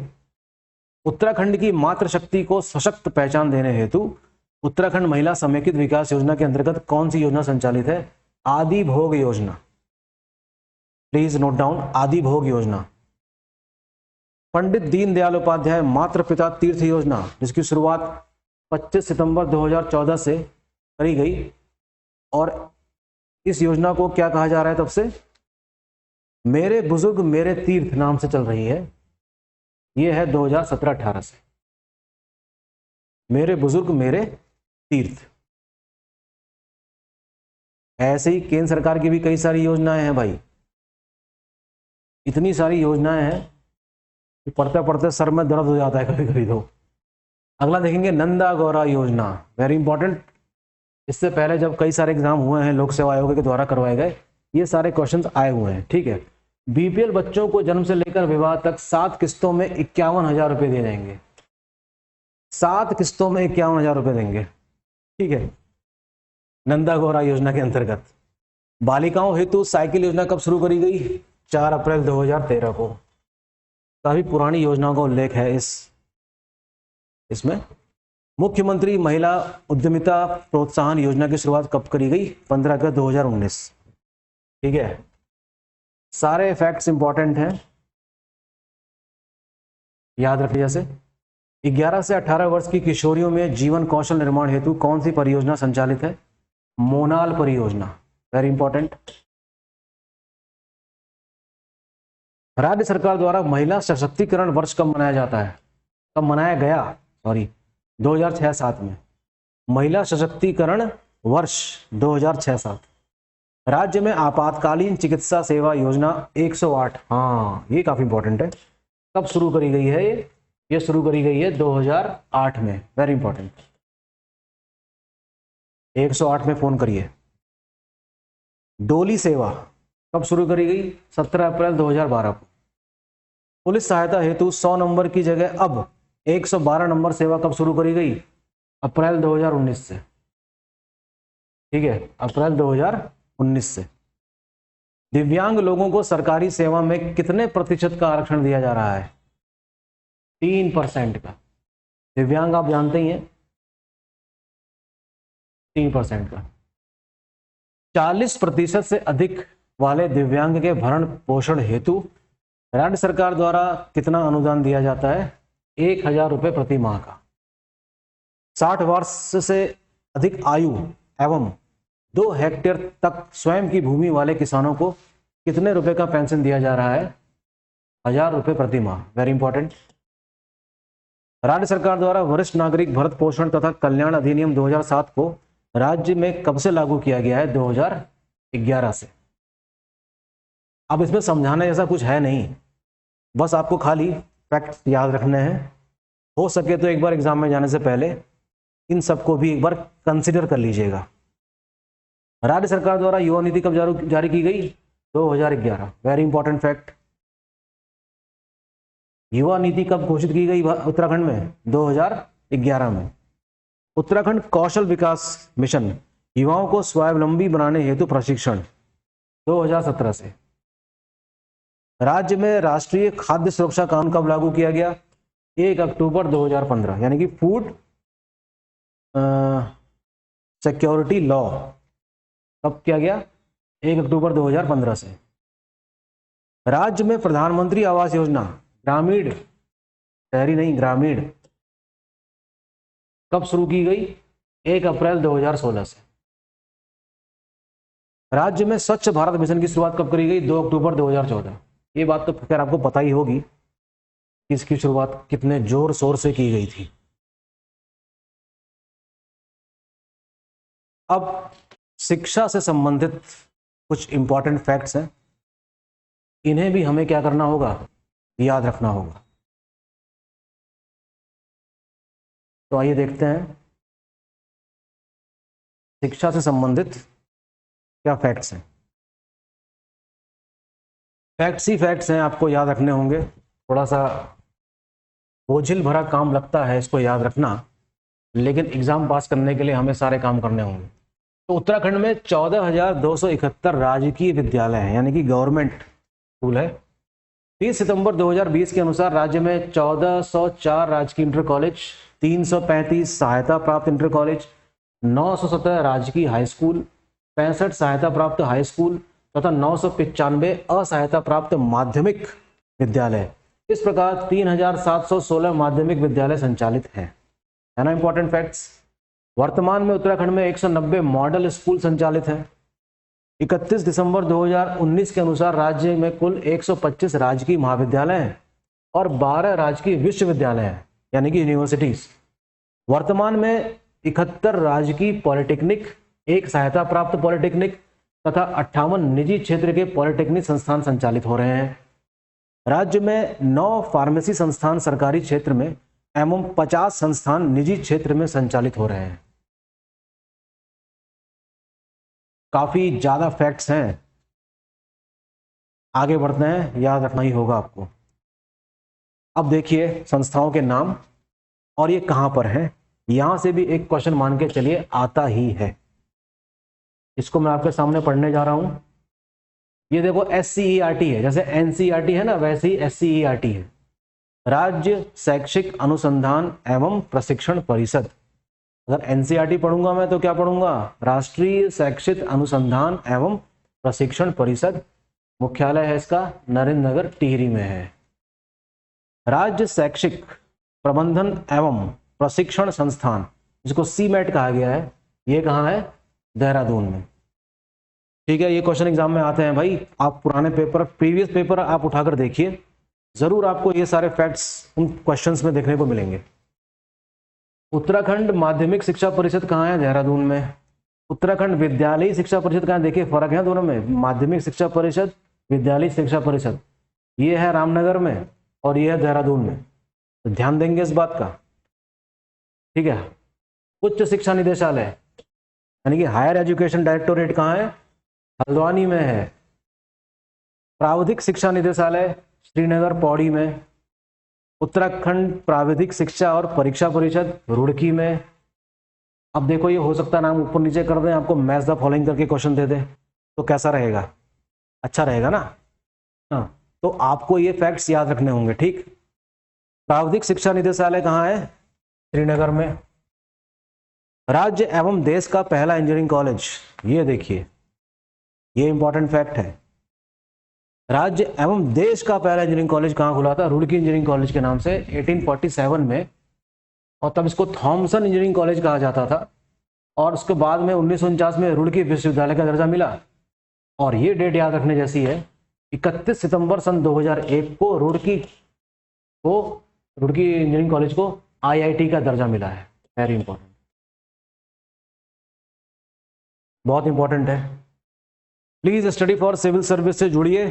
उत्तराखंड की मातृशक्ति को सशक्त पहचान देने हेतु उत्तराखंड महिला समेकित विकास योजना के अंतर्गत कौन सी योजना संचालित है? आदि भोग योजना। प्लीज नोट डाउन, आदि भोग योजना। पंडित दीनदयाल उपाध्याय मातृ पिता तीर्थ योजना जिसकी शुरुआत 25 सितंबर 2014 से करी गई और इस योजना को क्या कहा जा रहा है तब से? मेरे बुजुर्ग मेरे तीर्थ नाम से चल रही है। ये है 2017-18 से, मेरे बुजुर्ग मेरे तीर्थ। ऐसे ही केंद्र सरकार की भी कई सारी योजनाएं हैं भाई, इतनी सारी योजनाएं हैं कि पढ़ते पढ़ते सर में दर्द हो जाता है कभी कभी तो। अगला देखेंगे, नंदा गौरा योजना। Very important. इससे पहले जब कई सारे एग्जाम हुए हैं लोक सेवा आयोग के द्वारा करवाए गए, ये सारे क्वेश्चंस आए हुए हैं। ठीक है, BPL बच्चों को जन्म से लेकर विवाह तक 7 किस्तों में 51,000 रुपये दिए जाएंगे। 7 किस्तों में 51,000 रुपये देंगे। ठीक है, नंदा गौरा योजना के अंतर्गत। बालिकाओं हेतु साइकिल योजना कब शुरू करी गई? 4 अप्रैल 2013 को। काफी पुरानी योजनाओं का उल्लेख है इसमें। मुख्यमंत्री महिला उद्यमिता प्रोत्साहन योजना की शुरुआत कब करी गई? 15 अगस्त 2019। ठीक है, सारे फैक्ट्स इंपॉर्टेंट हैं, याद रखिए। जैसे 11 से 18 वर्ष की किशोरियों में जीवन कौशल निर्माण हेतु कौन सी परियोजना संचालित है? मोनाल परियोजना। Very important. राज्य सरकार द्वारा महिला सशक्तिकरण वर्ष कब मनाया जाता है? कब मनाया गया? 2006-07 में महिला सशक्तिकरण वर्ष 2006-07। राज्य में आपातकालीन चिकित्सा सेवा योजना 108, हाँ ये काफी इंपॉर्टेंट है। कब शुरू करी गई है? ये शुरू करी गई है 2008 में। Very important. 108 में फोन करिए। डोली सेवा कब शुरू करी गई? 17 अप्रैल 2012 को। पुलिस सहायता हेतु 100 नंबर की जगह अब 112 नंबर सेवा कब शुरू करी गई? अप्रैल 2019 से। ठीक है, अप्रैल 2019 से। दिव्यांग लोगों को सरकारी सेवा में कितने प्रतिशत का आरक्षण दिया जा रहा है? 3% का। दिव्यांग आप जानते ही हैं, 3% का। 40% से अधिक वाले दिव्यांग के भरण पोषण हेतु राज्य सरकार द्वारा कितना अनुदान दिया जाता है? 1,000 रुपये प्रति माह का। 60 वर्ष से अधिक आयु एवं 2 हेक्टेयर तक स्वयं की भूमि वाले किसानों को कितने रुपए का पेंशन दिया जा रहा है? 1000 रुपये प्रति माह। Very important. राज्य सरकार द्वारा वरिष्ठ नागरिक भरण पोषण तथा कल्याण अधिनियम 2007 को राज्य में कब से लागू किया गया है? 2011 से। अब इसमें समझाने जैसा कुछ है नहीं, बस आपको खाली फैक्ट याद रखने हैं। हो सके तो एक बार एग्जाम में जाने से पहले इन सबको भी एक बार कंसिडर कर लीजिएगा। राज्य सरकार द्वारा युवा नीति कब जारी की गई? 2011। Very important fact. युवा नीति कब घोषित की गई उत्तराखंड में? 2011 में। उत्तराखंड कौशल विकास मिशन युवाओं को स्वावलंबी बनाने हेतु प्रशिक्षण 2017 से। राज्य में राष्ट्रीय खाद्य सुरक्षा कानून कब लागू किया गया? 1 अक्टूबर 2015, यानी कि फूड सिक्योरिटी लॉ कब किया गया? 1 अक्टूबर 2015 से। राज्य में प्रधानमंत्री आवास योजना ग्रामीण, शहरी नहीं, ग्रामीण, कब शुरू की गई? 1 अप्रैल 2016 से। राज्य में स्वच्छ भारत मिशन की शुरुआत कब करी गई? 2 अक्टूबर 2014। ये बात तो खैर आपको पता ही होगी कि इसकी शुरुआत कितने जोर शोर से की गई थी। अब शिक्षा से संबंधित कुछ इंपॉर्टेंट फैक्ट्स हैं, इन्हें भी हमें क्या करना होगा? याद रखना होगा। तो आइए देखते हैं शिक्षा से संबंधित क्या फैक्ट्स हैं। फैक्ट्स ही फैक्ट्स हैं, आपको याद रखने होंगे। थोड़ा सा बोझिल भरा काम लगता है इसको याद रखना, लेकिन एग्जाम पास करने के लिए हमें सारे काम करने होंगे। तो उत्तराखंड में 14,271 राजकीय विद्यालय हैं, यानी कि गवर्नमेंट स्कूल है। 30 सितंबर 2020 के अनुसार राज्य में 1404 राजकीय इंटर कॉलेज, 335 सहायता प्राप्त इंटर कॉलेज, 917 राजकीय हाई स्कूल, 65 सहायता प्राप्त हाई स्कूल तथा 995 असहायता प्राप्त माध्यमिक विद्यालय। इस प्रकार 3716 माध्यमिक विद्यालय संचालित हैं। है ना इंपॉर्टेंट फैक्ट्स। वर्तमान में उत्तराखंड में 190 मॉडल स्कूल संचालित हैं। 31 दिसंबर 2019 के अनुसार राज्य में कुल 125 राजकीय महाविद्यालय हैं और 12 राजकीय विश्वविद्यालय हैं, यानी कि यूनिवर्सिटीज। वर्तमान में 71 राजकीय पॉलिटेक्निक, 1 सहायता प्राप्त पॉलिटेक्निक तथा 58 निजी क्षेत्र के पॉलिटेक्निक संस्थान संचालित हो रहे हैं। राज्य में 9 फार्मेसी संस्थान सरकारी क्षेत्र में एवं 50 संस्थान निजी क्षेत्र में संचालित हो रहे हैं। काफी ज्यादा फैक्ट्स हैं, आगे बढ़ते हैं, याद रखना ही होगा आपको। अब देखिए संस्थाओं के नाम और ये कहां पर हैं। यहां से भी एक क्वेश्चन मान के चलिए आता ही है, इसको मैं आपके सामने पढ़ने जा रहा हूं। ये देखो SCERT है, जैसे NCERT है ना, वैसे ही SCERT है, राज्य शैक्षिक अनुसंधान एवं प्रशिक्षण परिषद। अगर NCERT पढ़ूंगा मैं तो क्या पढ़ूंगा? राष्ट्रीय शैक्षिक अनुसंधान एवं प्रशिक्षण परिषद। मुख्यालय है इसका नरेंद्र नगर टिहरी में है। राज्य शैक्षिक प्रबंधन एवं प्रशिक्षण संस्थान, जिसको CMAT कहा गया है, ये कहाँ है? देहरादून में। ठीक है, ये क्वेश्चन एग्जाम में आते हैं भाई। आप पुराने पेपर, प्रीवियस पेपर आप उठाकर देखिए, जरूर आपको ये सारे फैक्ट्स उन क्वेश्चंस में देखने को मिलेंगे। उत्तराखंड माध्यमिक शिक्षा परिषद कहाँ है? देहरादून में। उत्तराखंड विद्यालयी शिक्षा परिषद कहाँ है? देखिए फर्क है दोनों में, माध्यमिक शिक्षा परिषद, विद्यालयी शिक्षा परिषद, ये है रामनगर में और ये है देहरादून में, तो ध्यान देंगे इस बात का। ठीक है। उच्च शिक्षा निदेशालय यानी कि हायर एजुकेशन डायरेक्टोरेट कहाँ है? हल्द्वानी में है। प्राविधिक शिक्षा निदेशालय श्रीनगर पौड़ी में। उत्तराखंड प्राविधिक शिक्षा और परीक्षा परिषद रुड़की में। अब देखो ये हो सकता है नाम ऊपर नीचे कर दें, आपको मैच द फॉलोइंग करके क्वेश्चन दे दे तो कैसा रहेगा? अच्छा रहेगा ना। हाँ, तो आपको ये फैक्ट्स याद रखने होंगे। ठीक, प्राविधिक शिक्षा निदेशालय कहाँ है? श्रीनगर में। राज्य एवं देश का पहला इंजीनियरिंग कॉलेज, ये देखिए ये इंपॉर्टेंट फैक्ट है। राज्य एवं देश का पहला इंजीनियरिंग कॉलेज कहाँ खुला था? रुड़की इंजीनियरिंग कॉलेज के नाम से 1847 में, और तब इसको थॉमसन इंजीनियरिंग कॉलेज कहा जाता था, और उसके बाद में 1949 में रुड़की विश्वविद्यालय का दर्जा मिला। और ये डेट याद रखने जैसी है, 31 सितंबर सन 2001 को रुड़की इंजीनियरिंग कॉलेज को आईआईटी का दर्जा मिला है। वेरी इंपॉर्टेंट, बहुत इंपॉर्टेंट है। Please study for civil service से जुड़िए,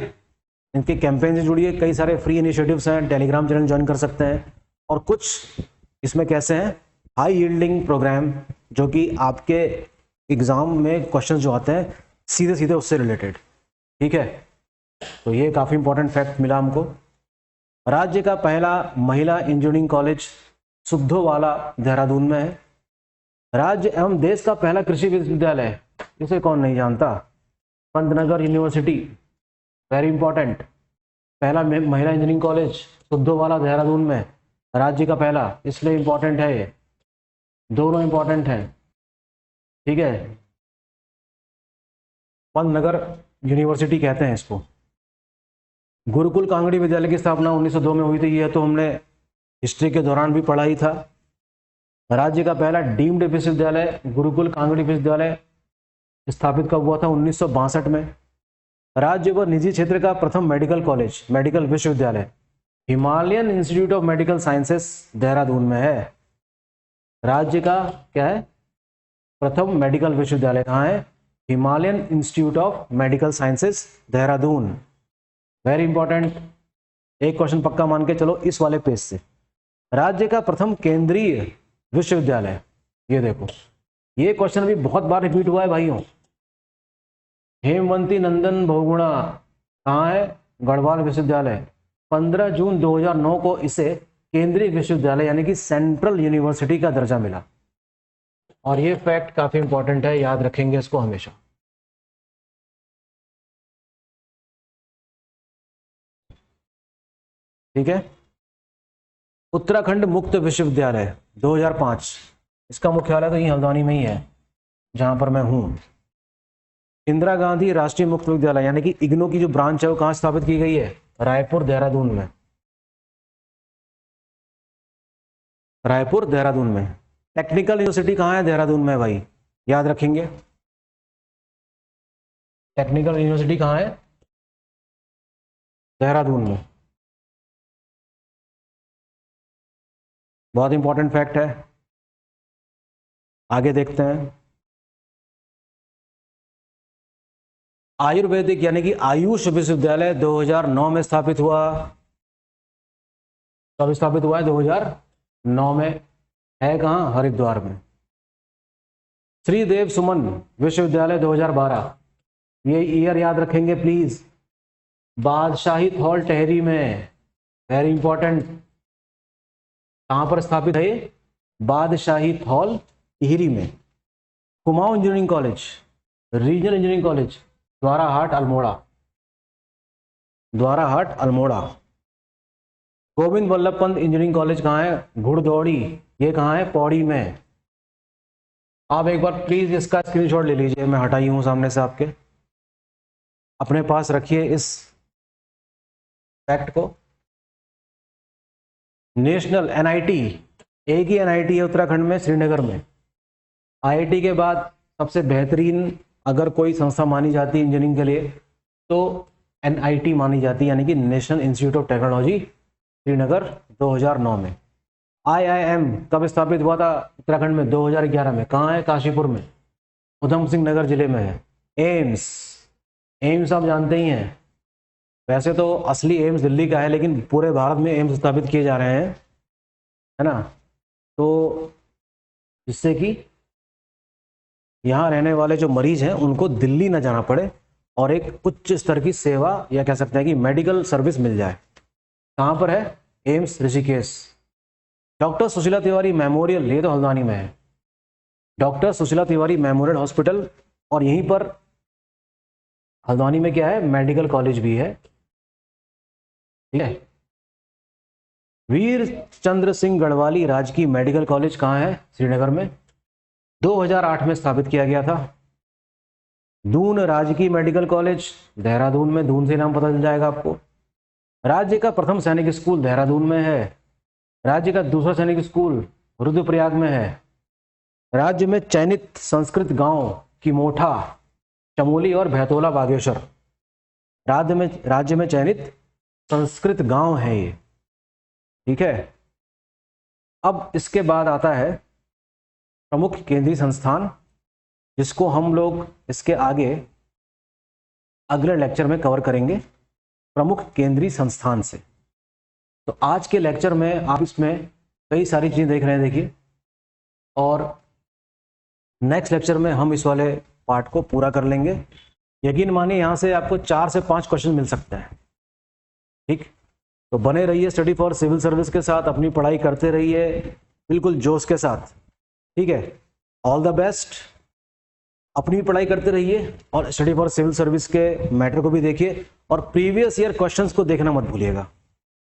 इनके कैंपेन से जुड़िए। कई सारे फ्री इनिशिएटिव्स हैं, टेलीग्राम चैनल ज्वाइन कर सकते हैं। और कुछ इसमें कैसे हैं, हाई यील्डिंग प्रोग्राम, जो कि आपके एग्जाम में क्वेश्चन जो आते हैं सीधे सीधे उससे रिलेटेड, ठीक है। तो ये काफ़ी इंपॉर्टेंट फैक्ट मिला हमको। राज्य का पहला महिला इंजीनियरिंग कॉलेज सुद्धोवाला देहरादून में है। राज्य एवं देश का पहला कृषि विश्वविद्यालय, इसे कौन नहीं जानता, पंतनगर यूनिवर्सिटी, वेरी इंपॉर्टेंट। पहला महिला इंजीनियरिंग कॉलेज सुद्धोवाला देहरादून में, राज्य का पहला, इसलिए इंपॉर्टेंट है ये, दोनों इंपॉर्टेंट हैं, ठीक है। पंतनगर यूनिवर्सिटी कहते हैं इसको। गुरुकुल कांगड़ी विद्यालय की स्थापना 1902 में हुई थी, यह तो हमने हिस्ट्री के दौरान भी पढ़ा ही था। राज्य का पहला डीम्ड विश्वविद्यालय गुरुकुल कांगड़ी विश्वविद्यालय स्थापित कब हुआ था, 1962 में। राज्य व निजी क्षेत्र का प्रथम मेडिकल कॉलेज, मेडिकल विश्वविद्यालय Himalayan institute of medical sciences Dehradun में है। राज्य का क्या है, प्रथम मेडिकल विश्वविद्यालय कहाँ है, Himalayan institute of medical sciences Dehradun, very important. एक क्वेश्चन पक्का मान के चलो इस वाले पेज से। राज्य का प्रथम केंद्रीय विश्वविद्यालय, ये देखो, ये क्वेश्चन भी बहुत बार रिपीट हुआ है भाइयों। हेमवंती नंदन बहुगुणा कहाँ है, गढ़वाल विश्वविद्यालय। 15 जून 2009 को इसे केंद्रीय विश्वविद्यालय यानी कि सेंट्रल यूनिवर्सिटी का दर्जा मिला। और ये फैक्ट काफी इंपॉर्टेंट है, याद रखेंगे इसको हमेशा। ठीक है। उत्तराखंड मुक्त विश्वविद्यालय 2005, इसका मुख्यालय तो यही हल्द्वानी में ही है जहां पर मैं हूं। इंदिरा गांधी राष्ट्रीय मुक्त विद्यालय यानी कि इग्नू की जो ब्रांच है वो कहां स्थापित की गई है, रायपुर देहरादून में, रायपुर देहरादून में। टेक्निकल यूनिवर्सिटी कहाँ है, देहरादून में भाई, याद रखेंगे। टेक्निकल यूनिवर्सिटी कहाँ है, देहरादून में, बहुत इंपॉर्टेंट फैक्ट है। आगे देखते हैं। आयुर्वेदिक यानी कि आयुष विश्वविद्यालय 2009 में स्थापित हुआ। कब स्थापित हुआ है, 2009 में। है कहाँ, हरिद्वार में। श्रीदेव सुमन विश्वविद्यालय 2012, ये ईयर याद रखेंगे प्लीज। बादशाही हॉल टेहरी में, वेरी इंपॉर्टेंट। कहां पर स्थापित है, बादशाही हॉल टिहरी में। Kumaon engineering college, regional engineering college, Dwarahat Almora, Dwarahat Almora. Govind Vallabh Pant engineering college कहाँ है, घुड़दौड़ी, ये कहाँ है, पौड़ी में। आप एक बार प्लीज इसका स्क्रीनशॉट ले लीजिए, मैं हटाई हूं सामने से आपके, अपने पास रखिए इस फैक्ट को। नेशनल एनआईटी, एक ही एनआईटी है उत्तराखंड में, श्रीनगर में। आईआईटी के बाद सबसे बेहतरीन अगर कोई संस्था मानी जाती है इंजीनियरिंग के लिए तो एनआईटी मानी जाती है, यानी कि national institute of technology Srinagar 2009 में। आईआईएम कब स्थापित हुआ था उत्तराखंड में, 2011 में। कहाँ है, काशीपुर में, उधम सिंह नगर जिले में है। एम्स, एम्स आप जानते ही हैं, वैसे तो असली एम्स दिल्ली का है लेकिन पूरे भारत में एम्स स्थापित किए जा रहे हैं, है ना। तो जिससे कि यहाँ रहने वाले जो मरीज हैं उनको दिल्ली ना जाना पड़े और एक उच्च स्तर की सेवा या कह सकते हैं कि मेडिकल सर्विस मिल जाए। कहाँ पर है, AIIMS Rishikesh. Doctor Sushila Tiwari memorial, ये तो हल्द्वानी में है, doctor Sushila Tiwari memorial hospital. और यहीं पर हल्द्वानी में क्या है, मेडिकल कॉलेज भी है, ठीक है। वीर चंद्र सिंह गढ़वाली राजकीय मेडिकल कॉलेज कहाँ है, श्रीनगर में, 2008 में स्थापित किया गया था। दून राजकीय मेडिकल कॉलेज देहरादून में, दून से नाम पता चल जाएगा आपको। राज्य का प्रथम सैनिक स्कूल देहरादून में है। राज्य का दूसरा सैनिक स्कूल रुद्रप्रयाग में है। राज्य में चयनित संस्कृत गांव की मोठा, चमोली और भैतोला बागेश्वर। राज्य में चयनित संस्कृत गांव है ये, ठीक है। अब इसके बाद आता है प्रमुख केंद्रीय संस्थान, जिसको हम लोग इसके आगे अगले लेक्चर में कवर करेंगे प्रमुख केंद्रीय संस्थान से। तो आज के लेक्चर में आप इसमें कई सारी चीज़ें देख रहे हैं, देखिए, और नेक्स्ट लेक्चर में हम इस वाले पार्ट को पूरा कर लेंगे। यकीन मानिए यहाँ से आपको 4 से 5 क्वेश्चन मिल सकते हैं, ठीक। तो बने रहिए स्टडी फॉर सिविल सर्विस के साथ, अपनी पढ़ाई करते रहिए बिल्कुल जोश के साथ, ठीक है। ऑल द बेस्ट, अपनी पढ़ाई करते रहिए और स्टडी फॉर सिविल सर्विस के मैटर को भी देखिए और प्रीवियस ईयर क्वेश्चंस को देखना मत भूलिएगा,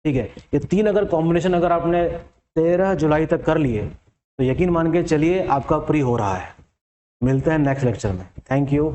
ठीक है। ये 3 अगर कॉम्बिनेशन अगर आपने 13 जुलाई तक कर लिए तो यकीन मान के चलिए आपका प्री हो रहा है। मिलते हैं नेक्स्ट लेक्चर में। Thank you.